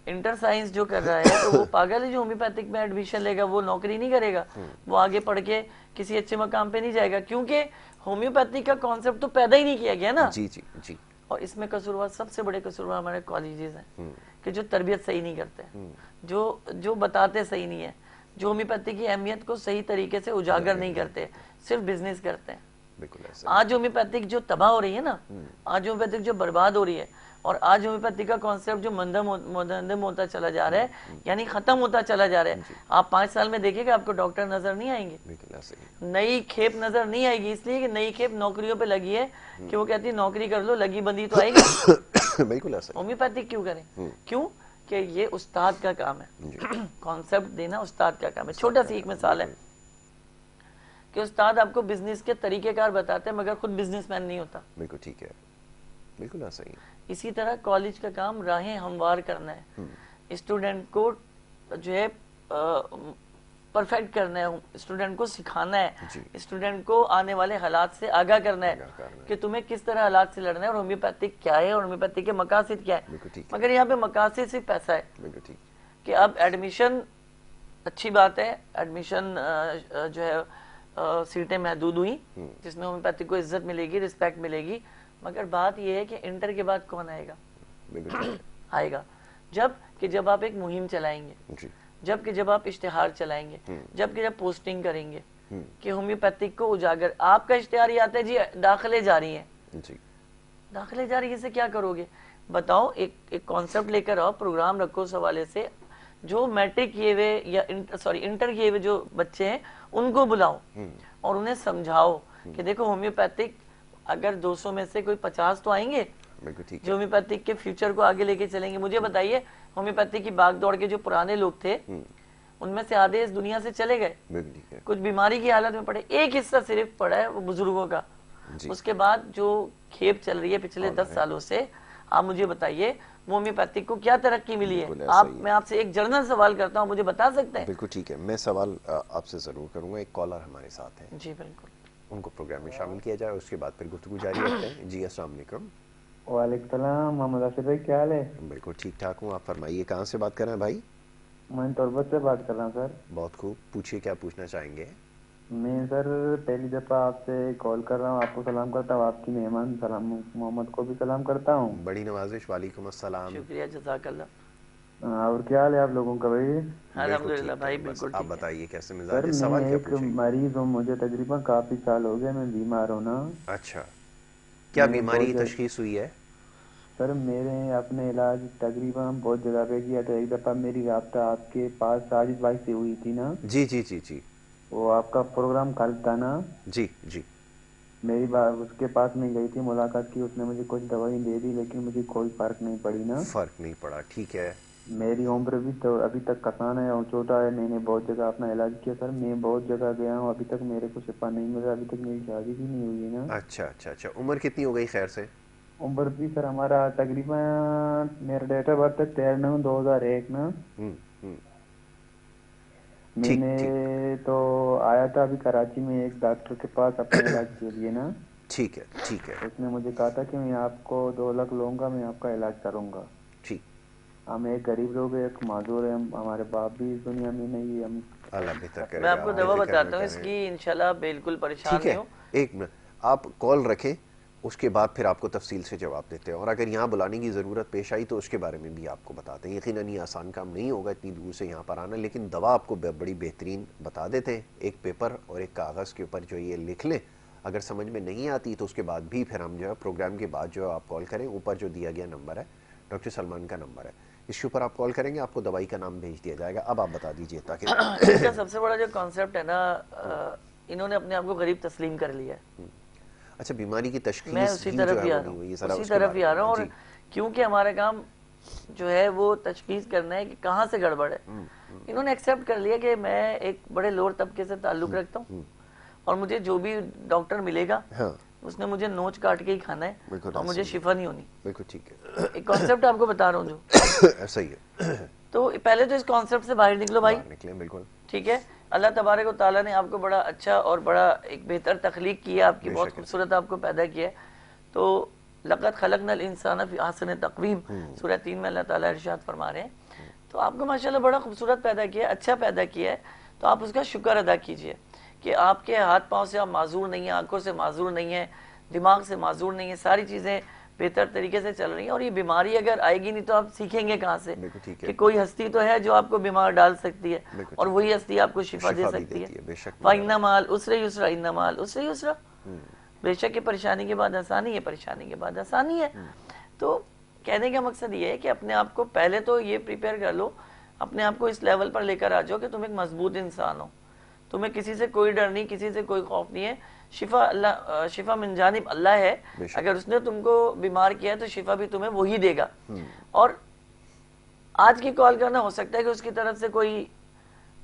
इंटर साइंस जो कर रहा है तो वो पागल है जो होम्योपैथिक में एडमिशन लेगा, वो नौकरी नहीं करेगा, वो आगे पढ़ के किसी अच्छे मकाम पे नहीं जाएगा, क्योंकि होम्योपैथिक का कॉन्सेप्ट तो पैदा ही नहीं किया गया ना। जी जी जी। और इसमें कसूरवार, सबसे बड़े कसूरवार हमारे कॉलेजेस हैं कि जो तरबियत सही नहीं करते, जो बताते सही नहीं है, जो होम्योपैथी की अहमियत को सही तरीके से उजागर नहीं करते, सिर्फ बिजनेस करते हैं। आज होम्योपैथिक जो तबाह हो रही है ना, आज होम्योपैथिक जो बर्बाद हो रही है, और आज होम्योपैथी का कॉन्सेप्ट जो मंदम होता चला जा रहा है, यानी खत्म होता चला जा रहा है। आप 5 साल में देखिएगा आपको डॉक्टर नजर नहीं आएंगे, नई खेप नजर नहीं आएगी, इसलिए कि नई खेप नौकरियों पे लगी है कि वो कहती है नौकरी कर लो, लगी बंदी तो आएगी। बिल्कुल ऐसा। होम्योपैथिक क्यों करें? क्यों कि ये उस्ताद का काम है, कॉन्सेप्ट देना उस्ताद का काम है। छोटा सी एक मिसाल है कि उस्ताद आपको बिजनेस के तरीकेकार बताते हैं, मगर खुद बिजनेसमैन नहीं होता। बिल्कुल ठीक है, बिल्कुल ऐसा ही। इसी तरह कॉलेज का काम राहें हमवार करना है, स्टूडेंट को जो है परफेक्ट करना है, स्टूडेंट को सिखाना है, स्टूडेंट को आने वाले हालात से आगाह करना है कि तुम्हें किस तरह हालात से लड़ना है, और होम्योपैथिक क्या है और होम्योपैथिक के मकासद क्या है। मगर यहाँ पे मकासद सिर्फ पैसा है कि अब एडमिशन अच्छी बात है, एडमिशन जो है सीटें महदूद हुई जिसमें होम्योपैथिक को इज्जत मिलेगी, रिस्पेक्ट मिलेगी, मगर बात यह है कि इंटर के बाद कौन आएगा? आएगा जब आप एक मुहिम चलाएंगे, जब आप इश्तिहार चलाएंगे, जब पोस्टिंग करेंगे कि होम्योपैथिक को उजागर, आपका इश्तिहार ही आता है जी दाखिले जारी है, दाखिले जारी है, से क्या करोगे बताओ? एक कॉन्सेप्ट लेकर आओ, प्रोग्राम रखो उस हवाले से, जो मैट्रिक किए हुए या इंटर किए हुए जो बच्चे हैं उनको बुलाओ और उन्हें समझाओ कि देखो होम्योपैथिक अगर 200 में से कोई 50 तो आएंगे जो होम्योपैथिक के फ्यूचर को आगे लेके चलेंगे। मुझे बताइए, होम्योपैथी की भाग दौड़ के जो पुराने लोग थे उनमें से आधे इस दुनिया से चले गए, कुछ बीमारी की हालत में पड़े, एक हिस्सा सिर्फ पड़ा है वो बुजुर्गों का। उसके बाद जो खेप चल रही है पिछले 10 सालों से, आप मुझे बताइए वो होम्योपैथिक को क्या तरक्की मिली है? मैं आपसे एक जनरल सवाल करता हूँ, मुझे बता सकते हैं? बिल्कुल ठीक है, मैं सवाल आपसे जरूर करूंगा। एक कॉलर हमारे साथ है। जी बिल्कुल, उनको प्रोग्राम में शामिल किया जाए, उसके बाद फिर गुफ्तगू जारी रखते हैं। जी अस्सलाम वालेकुम। वालेकुम सलाम, मोहम्मद आसिफ भाई क्या हाल है? बिल्कुल ठीक ठाक हूँ, आप फरमाइए कहाँ से बात कर रहे हैं भाई? मैं तुर्बत से बात कर रहा हूँ सर। बहुत खूब, पूछिए क्या पूछना चाहेंगे? मैं सर पहली दफा आपसे कॉल कर रहा हूँ, आपको सलाम करता हूँ, आपकी मेहमान सलाम मोहम्मद को भी सलाम करता हूँ। बड़ी नवाजिश, वालेकुम अस्सलाम। शुक्रिया, जज़ाकल्लाह। और क्या हाल है आप लोगों का भाई? अल्हम्दुलिल्लाह भाई, बिल्कुल। आप बताइए कैसे मिजाज है? सर मैं एक मरीज हूँ, मुझे तकरीबन काफी साल हो गए, मैं बीमार हूँ ना। अच्छा, क्या बीमारी तशखीस हुई है? सर मैंने अपने इलाज तकरीबन बहुत जगह पे किया था। एक दफा मेरी राब्ता आपके पास साजिद भाई से हुई थी ना? जी जी जी जी, वो आपका प्रोग्राम कल था ना? जी जी। मेरी बात उसके पास में गई थी, मुलाकात की, उसने मुझे कुछ दवाई दे दी, लेकिन मुझे कोई फर्क नहीं पड़ी ना। फर्क नहीं पड़ा, ठीक है। मेरी उम्र भी तो अभी तक कसान है और छोटा है, मैंने बहुत जगह अपना इलाज किया सर, मैं बहुत जगह गया हूँ, अभी तक मेरे को शिफा नहीं मिला, अभी तक मेरी शादी भी नहीं हुई है ना। अच्छा अच्छा अच्छा, उम्र कितनी हो गई खैर से? उम्र भी सर हमारा तकरीबन, मेरा डेट ऑफ बर्थ है 13/9/2001 ना। मैंने तो आया था अभी कराची में एक डॉक्टर के पास अपने इलाज के लिए ना। ठीक है ठीक है। उसने मुझे कहा था कि मैं आपको 2 लाख लूंगा, मैं आपका इलाज करूंगा। ठीक। हम एक गरीब लोग हैं, एक माजूर है, हमारे बाप भी इस दुनिया में नहीं है, हम अल्लाह बेहतर करे। मैं आपको दवा बताता हूँ इसकी, इंशाल्लाह बिल्कुल परेशान नहीं हो। एक मिनट आप कॉल रखें, उसके बाद फिर आपको तफसील से जवाब देते हैं, और अगर यहाँ बुलाने की ज़रूरत पेश आई तो उसके बारे में भी आपको बताते हैं। यकीनन ये आसान काम नहीं होगा इतनी दूर से यहाँ पर आना, लेकिन दवा आपको बड़ी बेहतरीन बता देते हैं। एक पेपर और एक कागज़ के ऊपर जो ये लिख लें, अगर समझ में नहीं आती तो उसके बाद भी फिर हम जो है प्रोग्राम के बाद जो है आप कॉल करें, ऊपर जो दिया गया नंबर है डॉक्टर सलमान का नंबर है, इसके ऊपर आप कॉल करेंगे, आपको दवाई का नाम भेज दिया जाएगा। अब आप बता दीजिए ताकि इसका सबसे बड़ा जो कॉन्सेप्ट है ना, इन्होंने अपने आप को गरीब तस्लीम कर लिया है। अच्छा, बीमारी की तश्खीस मैं उसी ही तरफ जो ही है आ वो रहा नहीं हुई है, हूँ, जरा उसी उसके तरफ बारे ही आ में। रहा हूँ। और जी। क्योंकि हमारा काम जो है वो तशखीस करना है कि कहाँ से गड़बड़ है। इन्होंने एक्सेप्ट कर लिया कि मैं एक बड़े लोअर तबके से ताल्लुक़ रखता हूँ और मुझे जो भी डॉक्टर मिलेगा हाँ, उसने मुझे नोच काट के ही खाना है बिल्कुल और मुझे ऐसे ही। शिफा नहीं होनी। बिल्कुल ठीक है। एक कॉन्सेप्ट आपको बता रहा हूँ जो ऐसा ही है। तो पहले तो इस कॉन्सेप्ट से बाहर निकलो भाई, बाहर निकले, बिल्कुल। ठीक है। अल्लाह तबारक व तआला ने आपको बड़ा अच्छा और बड़ा एक बेहतर तख्लीक की है, आपकी बहुत बेशक है। खूबसूरत आपको पैदा किया है। तो लक़द खलक़नल इंसान फ़ी अहसन तक़वीम, सूरह 3 में अल्लाह ताला इरशाद फरमा रहे हैं। तो आपको माशाल्लाह बड़ा खूबसूरत पैदा किया है, अच्छा पैदा किया है। तो आप उसका शुक्र अदा कीजिए कि आपके हाथ पाँव से आप माजूर नहीं हैं, आंखों से माजूर नहीं है, दिमाग से माजूर नहीं है, सारी चीज़ें बेहतर तरीके से चल रही हैं। और ये बीमारी अगर आएगी नहीं तो आप सीखेंगे कहाँ से बिल्कुल ठीक है। कि कोई हस्ती तो है जो आपको बीमार डाल सकती है बिल्कुल और ठीक वही हस्ती आपको शिफा दे शिफा भी सकती देती है, है। बेशक। फ़इन्ना माल उसरे युसरा, इन्ना माल उसरे युसरा। बेशक ये परेशानी के बाद आसानी है, परेशानी के बाद आसानी है। तो कहने का मकसद ये है कि अपने आप को पहले तो ये प्रिपेयर कर लो, अपने आप को इस लेवल पर लेकर आ जाओ कि तुम एक मजबूत इंसान हो, तुम्हें किसी से कोई डर नहीं, किसी से कोई खौफ नहीं है। शिफा अल्लाह, शिफा मिन जानिब अल्लाह है। अगर उसने तुमको बीमार किया है तो शिफा भी तुम्हें वही देगा। और आज की कॉल करना हो सकता है कि उसकी तरफ से कोई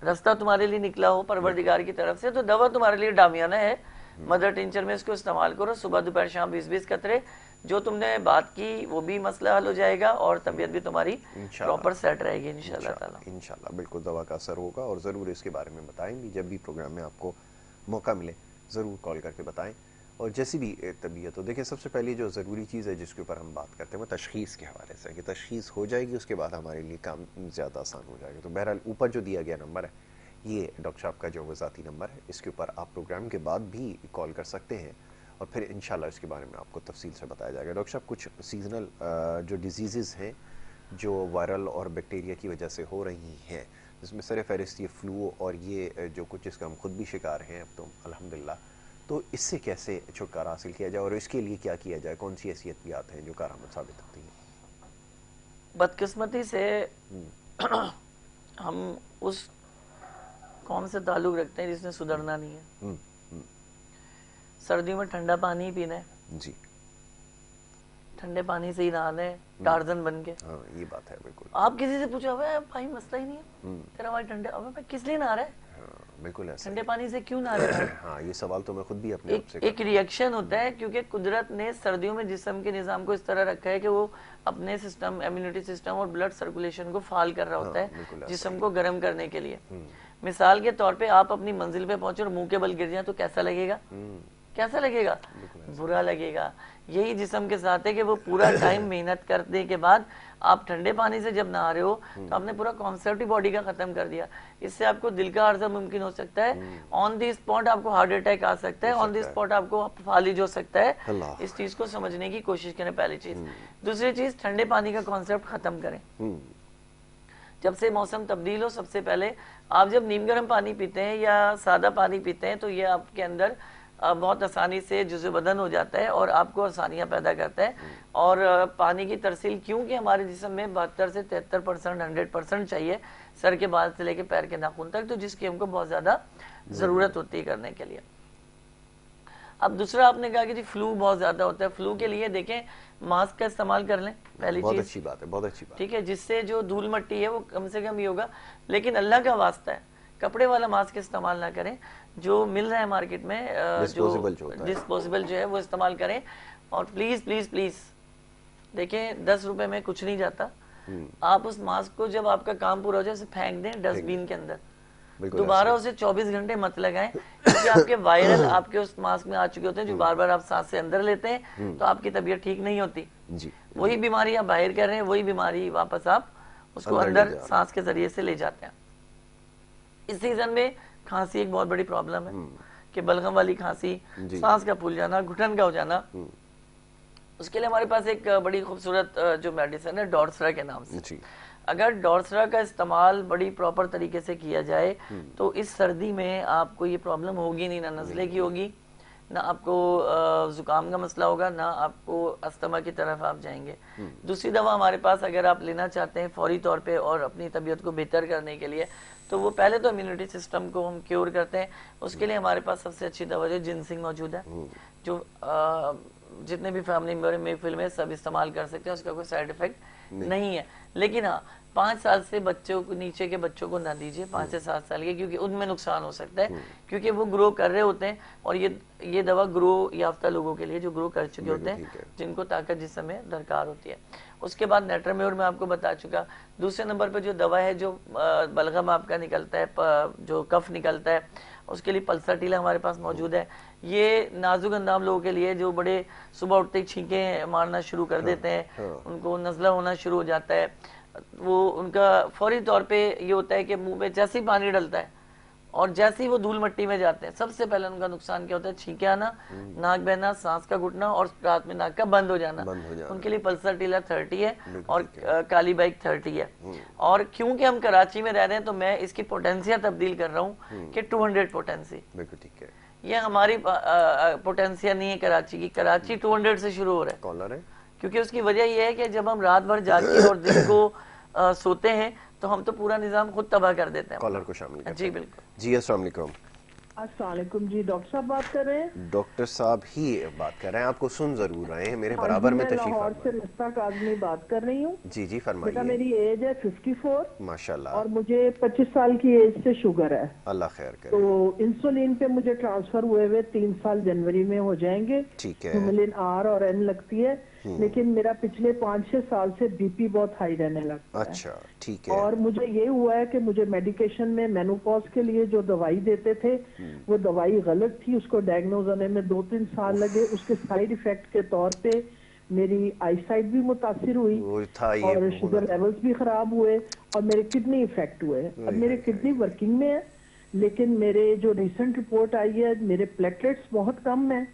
रास्ता तुम्हारे लिए निकला हो परवरदिगार की तरफ से, तो दवा तुम्हारे लिए डामियाना है। मदर टिंचर में इसको इस्तेमाल करो, सुबह दोपहर शाम 20-20 कतरे। जो तुमने बात की वो भी मसला हल हो जाएगा और तबीयत भी तुम्हारी प्रॉपर सेट रहेगी इंशाल्लाह ताला। इंशाल्लाह बिल्कुल दवा का असर होगा और ज़रूर इसके बारे में बताएंगे। जब भी प्रोग्राम में आपको मौका मिले ज़रूर कॉल करके बताएं। और जैसी भी तबीयत हो, देखिए सबसे पहली जो ज़रूरी चीज़ है जिसके ऊपर हम बात करते हैं वो तशख़ीस के हवाले से है कि तशख़ीस हो जाएगी उसके बाद हमारे लिए काम ज़्यादा आसान हो जाएगा। तो बहरहाल ऊपर जो दिया गया नंबर है ये डॉक्टर साहब का जो वज़ाती नंबर है, इसके ऊपर आप प्रोग्राम के बाद भी कॉल कर सकते हैं और फिर इंशाल्लाह इसके बारे में आपको तफसील से बताया जाएगा। डॉक्टर साहब, कुछ सीजनल जो डिजीज़ हैं जो वायरल और बैक्टीरिया की वजह से हो रही हैं, जिसमें सर फहरिस्त ये फ्लू और ये जो कुछ इसका हम खुद भी शिकार हैं अब तो अल्हम्दुलिल्लाह, तो इससे कैसे छुटकारा हासिल किया जाए और इसके लिए क्या किया जाए, कौन सी ऐसी एहतियात हैं जो कारआमद साबित होती हैं? बदकिस्मती से हम उस कौम से ताल्लुक़ रखते हैं जिसने सुधरना नहीं है। सर्दियों में ठंडा पानी ही पीना है जी, ठंडे पानी से ही नहाना है टार्जन बन के। हाँ ये बात है बिल्कुल। आप किसी से पूछो, अबे भाई मसला ही नहीं है तेरा भाई ठंडे, अबे भाई किस लिए नहा रहा है, हाँ बिल्कुल ऐसा। ठंडे पानी से क्यों नहा रहा है? हाँ ये सवाल तो मैं खुद भी अपने आप से एक रिएक्शन होता है क्योंकि कुदरत ने सर्दियों में जिस्म के निज़ाम को इस तरह रखा है कि वो अपने सिस्टम, इम्यूनिटी सिस्टम और ब्लड सर्कुलेशन को फाल कर रहा होता है जिस्म को गर्म करने के लिए। मिसाल के तौर पे आप अपनी मंजिल पे पहुंचे और मुंह के बल गिर जाए तो कैसा लगेगा? कैसा लगेगा? बुरा लगेगा। यही जिस्म के साथ है कि वो पूरा टाइम मेहनत करने के बाद आप ठंडे पानी से जब नहा रहे हो तो आपने पूरा कॉन्सेप्ट ही बॉडी का खत्म कर दिया। इससे आपको दिल का अर्जा मुमकिन हो सकता है, ऑन द स्पॉट आपको हार्ट अटैक आ सकता है, ऑन द स्पॉट आपको फालिज हो सकता है। इस चीज को समझने की कोशिश करें, पहली चीज। दूसरी चीज, ठंडे पानी का कॉन्सेप्ट खत्म करें। जब से मौसम तब्दील हो, सबसे पहले आप जब नीम गर्म पानी पीते हैं या सादा पानी पीते हैं तो ये आपके अंदर बहुत आसानी से जुज़्व बदन हो जाता है और आपको आसानियाँ पैदा करता है। और पानी की तरसील, क्योंकि हमारे जिस्म में 72 से 73% 100% चाहिए, सर के बाल से लेकर पैर के नाखून तक, तो जिसकी हमको बहुत ज़्यादा ज़रूरत होती है करने के लिए। अब दूसरा आपने कहा कि जी फ्लू बहुत ज़्यादा होता है, फ्लू के लिए देखें मास्क का इस्तेमाल कर लें, पहली बहुत चीज़। अच्छी बात है, बहुत अच्छी बात, ठीक है, जिससे जो धूल मट्टी है वो कम से कम ही होगा। लेकिन अल्लाह का वास्ता है कपड़े वाला मास्क इस्तेमाल ना करें, जो मिल रहा है मार्केट में डिस्पोजेबल जो है वो इस्तेमाल करें। और प्लीज़ प्लीज़ प्लीज़ देखें 10 रुपए में कुछ नहीं जाता। आप उस मास्क को जब आपका काम पूरा हो जाए उसे फेंक दें डस्टबिन के अंदर, दोबारा उसे 24 घंटे मत लगाएं, क्योंकि आपके वायरल आपके उस मास्क में आ चुके होते हैं जो बार बार आप सांस से अंदर लेते हैं तो आपकी तबीयत ठीक नहीं होती जी। वही बीमारी आप बाहर कर रहे हैं, वही बीमारी वापस आप उसको अंदर सांस के जरिए से ले जाते हैं। इस सीजन में खांसी एक बहुत बड़ी प्रॉब्लम है कि बलगम वाली खांसी, सांस का फूल जाना, घुटन का हो जाना। उसके लिए हमारे पास एक बड़ी खूबसूरत जो मेडिसिन है डॉर्सरा के नाम से। अगर डॉर्सरा का इस्तेमाल बड़ी प्रॉपर तरीके से किया जाए तो इस सर्दी में आपको ये प्रॉब्लम होगी नहीं, ना नज़ले की होगी, ना आपको जुकाम का मसला होगा, ना आपको अस्थमा की तरफ आप जाएंगे। दूसरी दवा हमारे पास अगर आप लेना चाहते हैं फौरी तौर पे और अपनी तबीयत को बेहतर करने के लिए, तो वो पहले तो इम्यूनिटी सिस्टम को हम क्योर करते हैं। उसके लिए हमारे पास सबसे अच्छी दवा जो जिनसिंग मौजूद है, जो जितने भी फैमिली मेंबर में फिल्म है सब इस्तेमाल कर सकते हैं, उसका कोई साइड इफेक्ट नहीं है। लेकिन हाँ, 5 साल से बच्चों को, नीचे के बच्चों को ना दीजिए, 5 से 7 साल के, क्योंकि उनमें नुकसान हो सकता है, क्योंकि वो ग्रो कर रहे होते हैं। और ये दवा ग्रो याफ्ता लोगों के लिए जो ग्रो कर चुके होते हैं, जिनको ताकत जिस समय दरकार होती है। उसके बाद नेट्राम्योर में आपको बता चुका। दूसरे नंबर पर जो दवा है, जो बलगम आपका निकलता है, जो कफ निकलता है, उसके लिए पल्साटीला हमारे पास मौजूद है। ये नाजुक अंदाम लोगों के लिए जो बड़े सुबह उठते ही छींके मारना शुरू कर देते हैं, उनको नज़ला होना शुरू हो जाता है, वो उनका फौरी तौर पे ये होता है कि मुंह पे जैसे ही पानी डलता है और जैसे ही वो धूल मिट्टी में जाते हैं, सबसे पहले उनका नुकसान क्या होता है? छींके आना, नाक बहना, सांस का घुटना और रात में नाक का बंद हो जाना। उनके लिए पल्साटीला 30 है और काली बाइक 30 है। और क्योंकि हम कराची में रह रहे हैं तो मैं इसकी पोटेंसिया तब्दील कर रहा हूँ कि 200 पोटेंसी। ठीक है, ये हमारी पोटेंसिया नहीं है कराची की। कराची 200 से शुरू हो रहा है। कॉलर है, क्योंकि उसकी वजह यह है कि जब हम रात भर जाके और दिन को सोते हैं तो हम तो पूरा निजाम खुद तबाह कर देते हैं। कॉलर को शामिल करते हैं। जी बिल्कुल जी, अस्सलाम वालेकुम। अस्सलाम वालेकुम जी, डॉक्टर साहब बात कर रहे हैं? डॉक्टर साहब ही बात कर रहे हैं, आपको सुन जरूर रहे हैं, मेरे बराबर में तशरीफ लाहौर से मुश्ताक आजमी बात कर रही हूँ। जी जी फरमाइए। बेटा मेरी एज है 54 माशाल्लाह, और मुझे 25 साल की एज से शुगर है। अल्लाह खैर करे। तो इंसुलिन पे मुझे ट्रांसफर हुए हुए 3 साल जनवरी में हो जाएंगे। ठीक है, हिमलिन R और N लगती है, लेकिन मेरा पिछले 5-6 साल से बीपी बहुत हाई रहने लगता है। अच्छा ठीक है। और मुझे ये हुआ है कि मुझे मेडिकेशन में मेनोपॉज के लिए जो दवाई देते थे वो दवाई गलत थी, उसको डायग्नोज होने में 2-3 साल लगे। उसके साइड इफेक्ट के तौर पे मेरी आईसाइट भी मुतासिर हुई और शुगर लेवल्स भी खराब हुए और मेरे किडनी इफेक्ट हुए। अब मेरे किडनी वर्किंग में है, लेकिन मेरे जो रिसेंट रिपोर्ट आई है मेरे प्लेटलेट्स बहुत कम है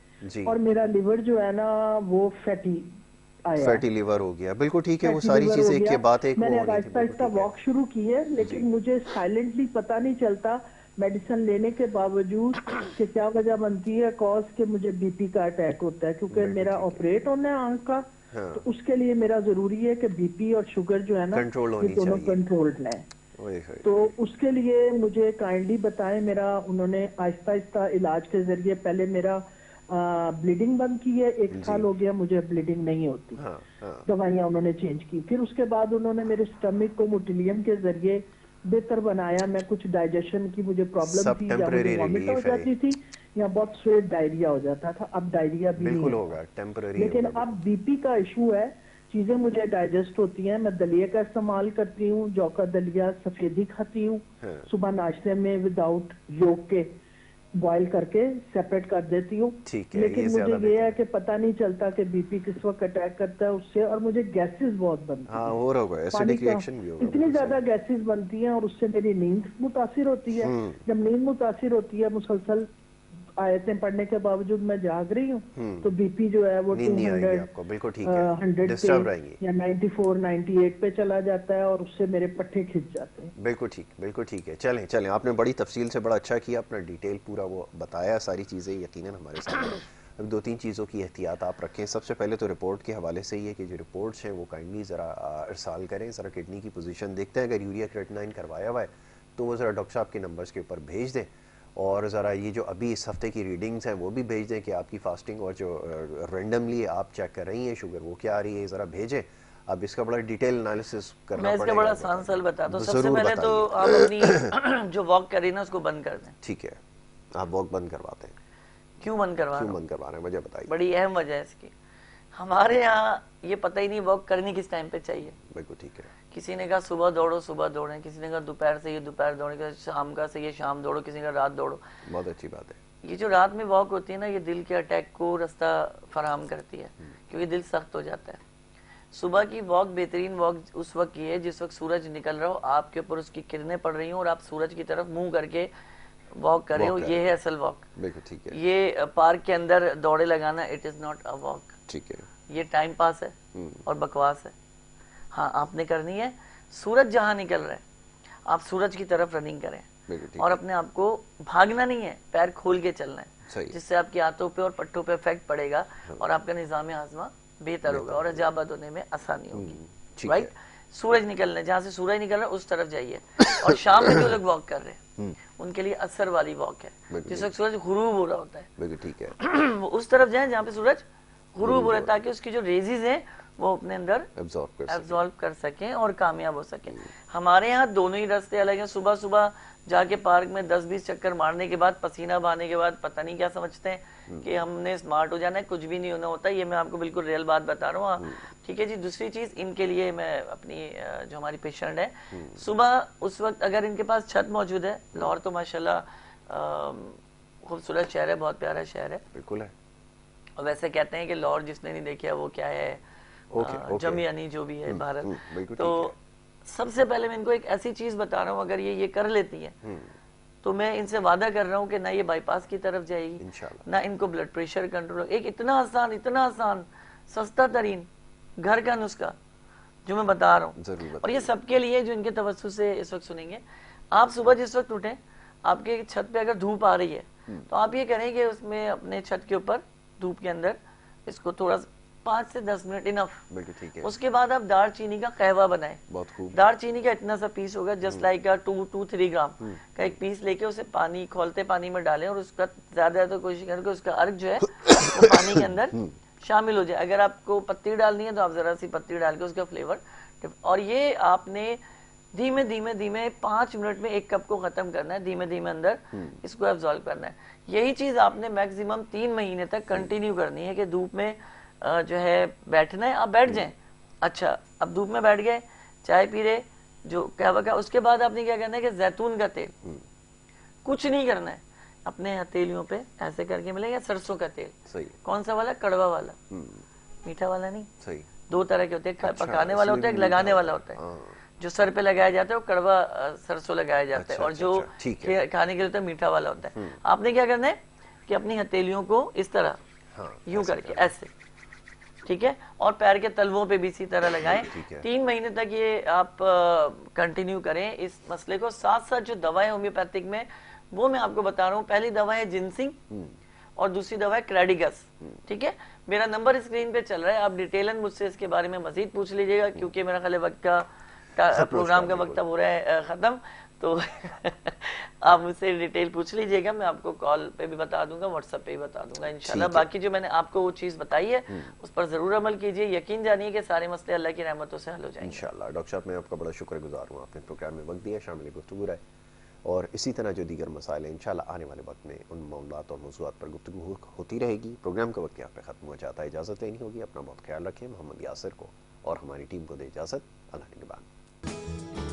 और मेरा लिवर जो है ना वो फैटी लिवर हो गया। बिल्कुल ठीक है, वो सारी चीजें एक के बाद एक। मैंने आहिस्ता वॉक शुरू की है, लेकिन मुझे साइलेंटली पता नहीं चलता मेडिसिन लेने के बावजूद कि क्या वजह बनती है कॉज के मुझे बीपी का अटैक होता है, क्योंकि मेरा ऑपरेट होना है आंख का। तो उसके लिए मेरा जरूरी है कि बीपी और शुगर जो है ना ये दोनों कंट्रोल्ड रहें। तो उसके लिए मुझे काइंडली बताएं। मेरा उन्होंने आहिस्ता आहिस्ता इलाज के जरिए पहले मेरा ब्लीडिंग बंद की है, 1 साल हो गया मुझे ब्लीडिंग नहीं होती। दवाइयाँ उन्होंने चेंज की। फिर उसके बाद उन्होंने मेरे स्टमक को मोटिलियम के जरिए बेहतर बनाया। मैं कुछ डाइजेशन की मुझे प्रॉब्लम थी, या मुझे वॉमिट हो जाती थी या बहुत स्वेट डायरिया हो जाता था। अब डायरिया भी नहीं होगा टेम्परेरी, लेकिन अब बीपी का इशू है, चीजें मुझे डाइजेस्ट होती हैं। मैं दलिया का इस्तेमाल करती हूँ, जौ का दलिया, सफेदी खाती हूँ सुबह नाश्ते में विदाउट योग के, बॉईल करके सेपरेट कर देती हूँ। लेकिन मुझे ये है कि पता नहीं चलता कि बीपी किस वक्त अटैक करता है उससे, और मुझे गैसेस बहुत बनती है। इतनी ज्यादा गैसेस बनती हैं और उससे मेरी नींद मुतासिर होती है। जब नींद मुतासिर होती है, मुसलसल आयतें पढ़ने के बावजूद मैं जाग रही हूँ, तो बीपी जो है वो 200 बिल्कुल ठीक है, 100 पे या 94 98 पे चला जाता है और उससे मेरे पट्टे खिंच जाते हैं। बिल्कुल ठीक है। चलें चलें, आपने बड़ी तफसील से बड़ा अच्छा किया, अपना डिटेल पूरा वो बताया, सारी चीज़ें यकीनन हमारे सामने। अब 2-3 चीज़ों की एहतियात आप रखें। सबसे पहले तो रिपोर्ट के हवाले से ये कि जो रिपोर्ट्स हैं वो काइंडली ज़रा इरसाल करें, ज़रा किडनी की पोजीशन देखते हैं। अगर यूरिया क्रेटिनाइन करवाया हुआ है तो वो ज़रा डॉक्टर साहब के नंबर्स के ऊपर भेज दें, और ज़रा ये जो अभी इस हफ्ते की रीडिंग्स हैं वो भी भेज दें कि आपकी फास्टिंग और जो रेंडमली आप चेक कर रही हैं शुगर वो क्या आ रही है, ज़रा भेजें। अब इसका बड़ा डिटेल एनालिसिस करना पड़ेगा। मैं इसका बड़ा आसान सल बताता हूँ। सबसे पहले तो आप अपनी जो वॉक कर रही है ना उसको बंद कर दें। ठीक है, आप वॉक बंद करवाते हैं? क्यों बंद करवा रहे हैं, वजह बताइए। बड़ी अहम वजह है इसकी। हमारे यहाँ ये पता ही नहीं वॉक करनी किस टाइम पे चाहिए। बिल्कुल ठीक है। किसी ने कहा सुबह दौड़ो, सुबह दौड़ें, किसी ने कहा दोपहर से ये दोपहर दौड़े, शाम का से ये शाम दौड़ो, किसी ने कहा रात दौड़ो। बहुत अच्छी बात है। ये जो रात में वॉक होती है ना, ये दिल के अटैक को रास्ता फराहम करती है, क्योंकि दिल सख्त हो जाता है। सुबह की वॉक बेहतरीन वॉक उस वक्त की है जिस वक्त सूरज निकल रहा हो, आपके ऊपर उसकी किरणें पड़ रही हो और आप सूरज की तरफ मुंह करके वॉक कर रहे हो, ये है असल वॉक। बिल्कुल ठीक है। ये पार्क के अंदर दौड़े लगाना, it is not a walk. ठीक है, ये टाइम पास है और बकवास है। हाँ, आपने करनी है सूरज जहां निकल रहा है आप सूरज की तरफ रनिंग करें। बिल्कुल ठीक और है। अपने आप को भागना नहीं है, पैर खोल के चलना है, सही। जिससे आपकी आंतों पे और पट्टों पे इफेक्ट पड़ेगा और आपका निज़ाम हाज़मा बेहतर होगा और हजामत होने में आसानी होगी। ठीक राइट। है। सूरज निकलने, जहाँ से सूरज निकल रहा है उस तरफ जाइए। और शाम में जो लोग वॉक कर रहे हैं उनके लिए असर वाली वॉक है, बिल्कुल। जिस वक्त सूरज गुरूब हो रहा होता है बिल्कुल ठीक है। वो उस तरफ जाए जहाँ पे सूरज गुरूब हो रहा है, ताकि उसकी जो रेजिज हैं वो अपने अंदर एब्जॉर्ब कर सकें और कामयाब हो सकें। हमारे यहाँ दोनों ही रास्ते अलग हैं। सुबह सुबह जाके पार्क में 10-20 चक्कर मारने के बाद, पसीना बहाने के बाद पता नहीं क्या समझते हैं कि हमने स्मार्ट हो जाना है, कुछ भी नहीं होना होता। ये मैं आपको बिल्कुल रियल बात बता रहा हूँ। ठीक है जी। दूसरी चीज, इनके लिए मैं अपनी जो हमारी पेशेंट है, सुबह उस वक्त अगर इनके पास छत मौजूद है, लाहौर तो माशाल्लाह खूबसूरत शहर है, बहुत प्यारा शहर है। बिल्कुल है। और वैसे कहते हैं कि लाहौर जिसने नहीं देखा वो क्या है, जमियानी जो भी है भारत। तो सबसे पहले मैं इनको एक ऐसी चीज बता रहा हूँ, अगर ये कर लेती है तो मैं इनसे वादा कर रहा हूँ कि ना ये बाईपास की तरफ जाएगी, ना इनको ब्लड प्रेशर कंट्रोल। एक इतना आसान सस्ता तरीन घर का नुस्खा जो मैं बता रहा हूँ, और ये सबके लिए जो इनके तवज्जो से इस वक्त सुनेंगे। आप सुबह जिस वक्त उठें, आपके छत पे अगर धूप आ रही है तो आप ये करें कि उसमें अपने छत के ऊपर धूप के अंदर इसको थोड़ा 5 से 10 मिनट इनफ। ठीक है। उसके बाद आप दार चीनी का कहवा बनाएं। बहुत खूब। दार चीनी का इतना सा पीस होगा, जस्ट लाइक 2-3 ग्राम का एक पीस लेके उसे पानी, खोलते पानी में डालें और उसका ज्यादा कोशिश करें कि उसका अर्क जो है वो पानी के अंदर शामिल हो जाए। अगर आपको पत्ती डालनी है तो आप जरा सी पत्ती डाल के उसका फ्लेवर, और ये आपने धीमे धीमे 5 मिनट में 1 कप को खत्म करना है, धीमे धीमे अंदर इसको एब्जॉर्ब करना है। यही चीज आपने मैक्सिमम 3 महीने तक कंटिन्यू करनी है कि धूप में जो है बैठना है, आप बैठ जाएं। अच्छा, अब धूप में बैठ गए, चाय पी रहे, जो कहवा का, उसके बाद आपने क्या करना है कि जैतून का तेल, कुछ नहीं करना है, अपने हथेलियों पे ऐसे करके मिलेगा सरसों का तेल। सही। कौन सा वाला? कड़वा वाला, मीठा वाला नहीं। सही। 2 तरह के होते हैं, पकाने वाला होता है, एक लगाने वाला होता है। जो सर पे लगाया जाता है वो कड़वा सरसों लगाया जाता है, और जो खाने के लिए होता है मीठा वाला होता है। आपने क्या करना है कि अपनी हथेलियों को इस तरह यूं करके ऐसे, ठीक है, और पैर के तलवों पे भी इसी तरह लगाएं। 3 महीने तक ये आप कंटिन्यू करें इस मसले को। साथ साथ जो दवाएं होम्योपैथिक में, वो मैं आपको बता रहा हूँ। पहली दवा है जिनसिंग और दूसरी दवा है क्रेडिगस। ठीक है, मेरा नंबर स्क्रीन पे चल रहा है, आप डिटेलन मुझसे इसके बारे में मजीद पूछ लीजिएगा, क्योंकि मेरा ख्याल वक्त का प्रोग्राम का वक्त अब हो रहा है खत्म। तो आप मुझसे डिटेल पूछ लीजिएगा, मैं आपको कॉल पे भी बता दूंगा, व्हाट्सएप पे भी बता दूंगा इंशाल्लाह। बाकी जो मैंने आपको वो चीज बताई है उस पर जरूर अमल कीजिए, यकीन जानिए कि सारे मसले अल्लाह की रहमतों से हल हो जाएंगे इंशाल्लाह। डॉक्टर साहब, मैं आपका बड़ा शुक्रगुजार हूँ, आपने प्रोग्राम में वक्त दिया, शामिल गुफ्तगू रहे, और इसी तरह जो दीगर मसाइल हैं इंशाल्लाह आने वाले वक्त में उन मामलात और मौज़ूआत पर गुफ्तगू होती रहेगी। प्रोग्राम का वक्त यहाँ पे ख़त्म हो जाता है, इजाज़त लेनी होगी। अपना बहुत ख्याल रखें। मोहम्मद यासिर को और हमारी टीम को दे इजाज़त। अल्लाह के निगहबान।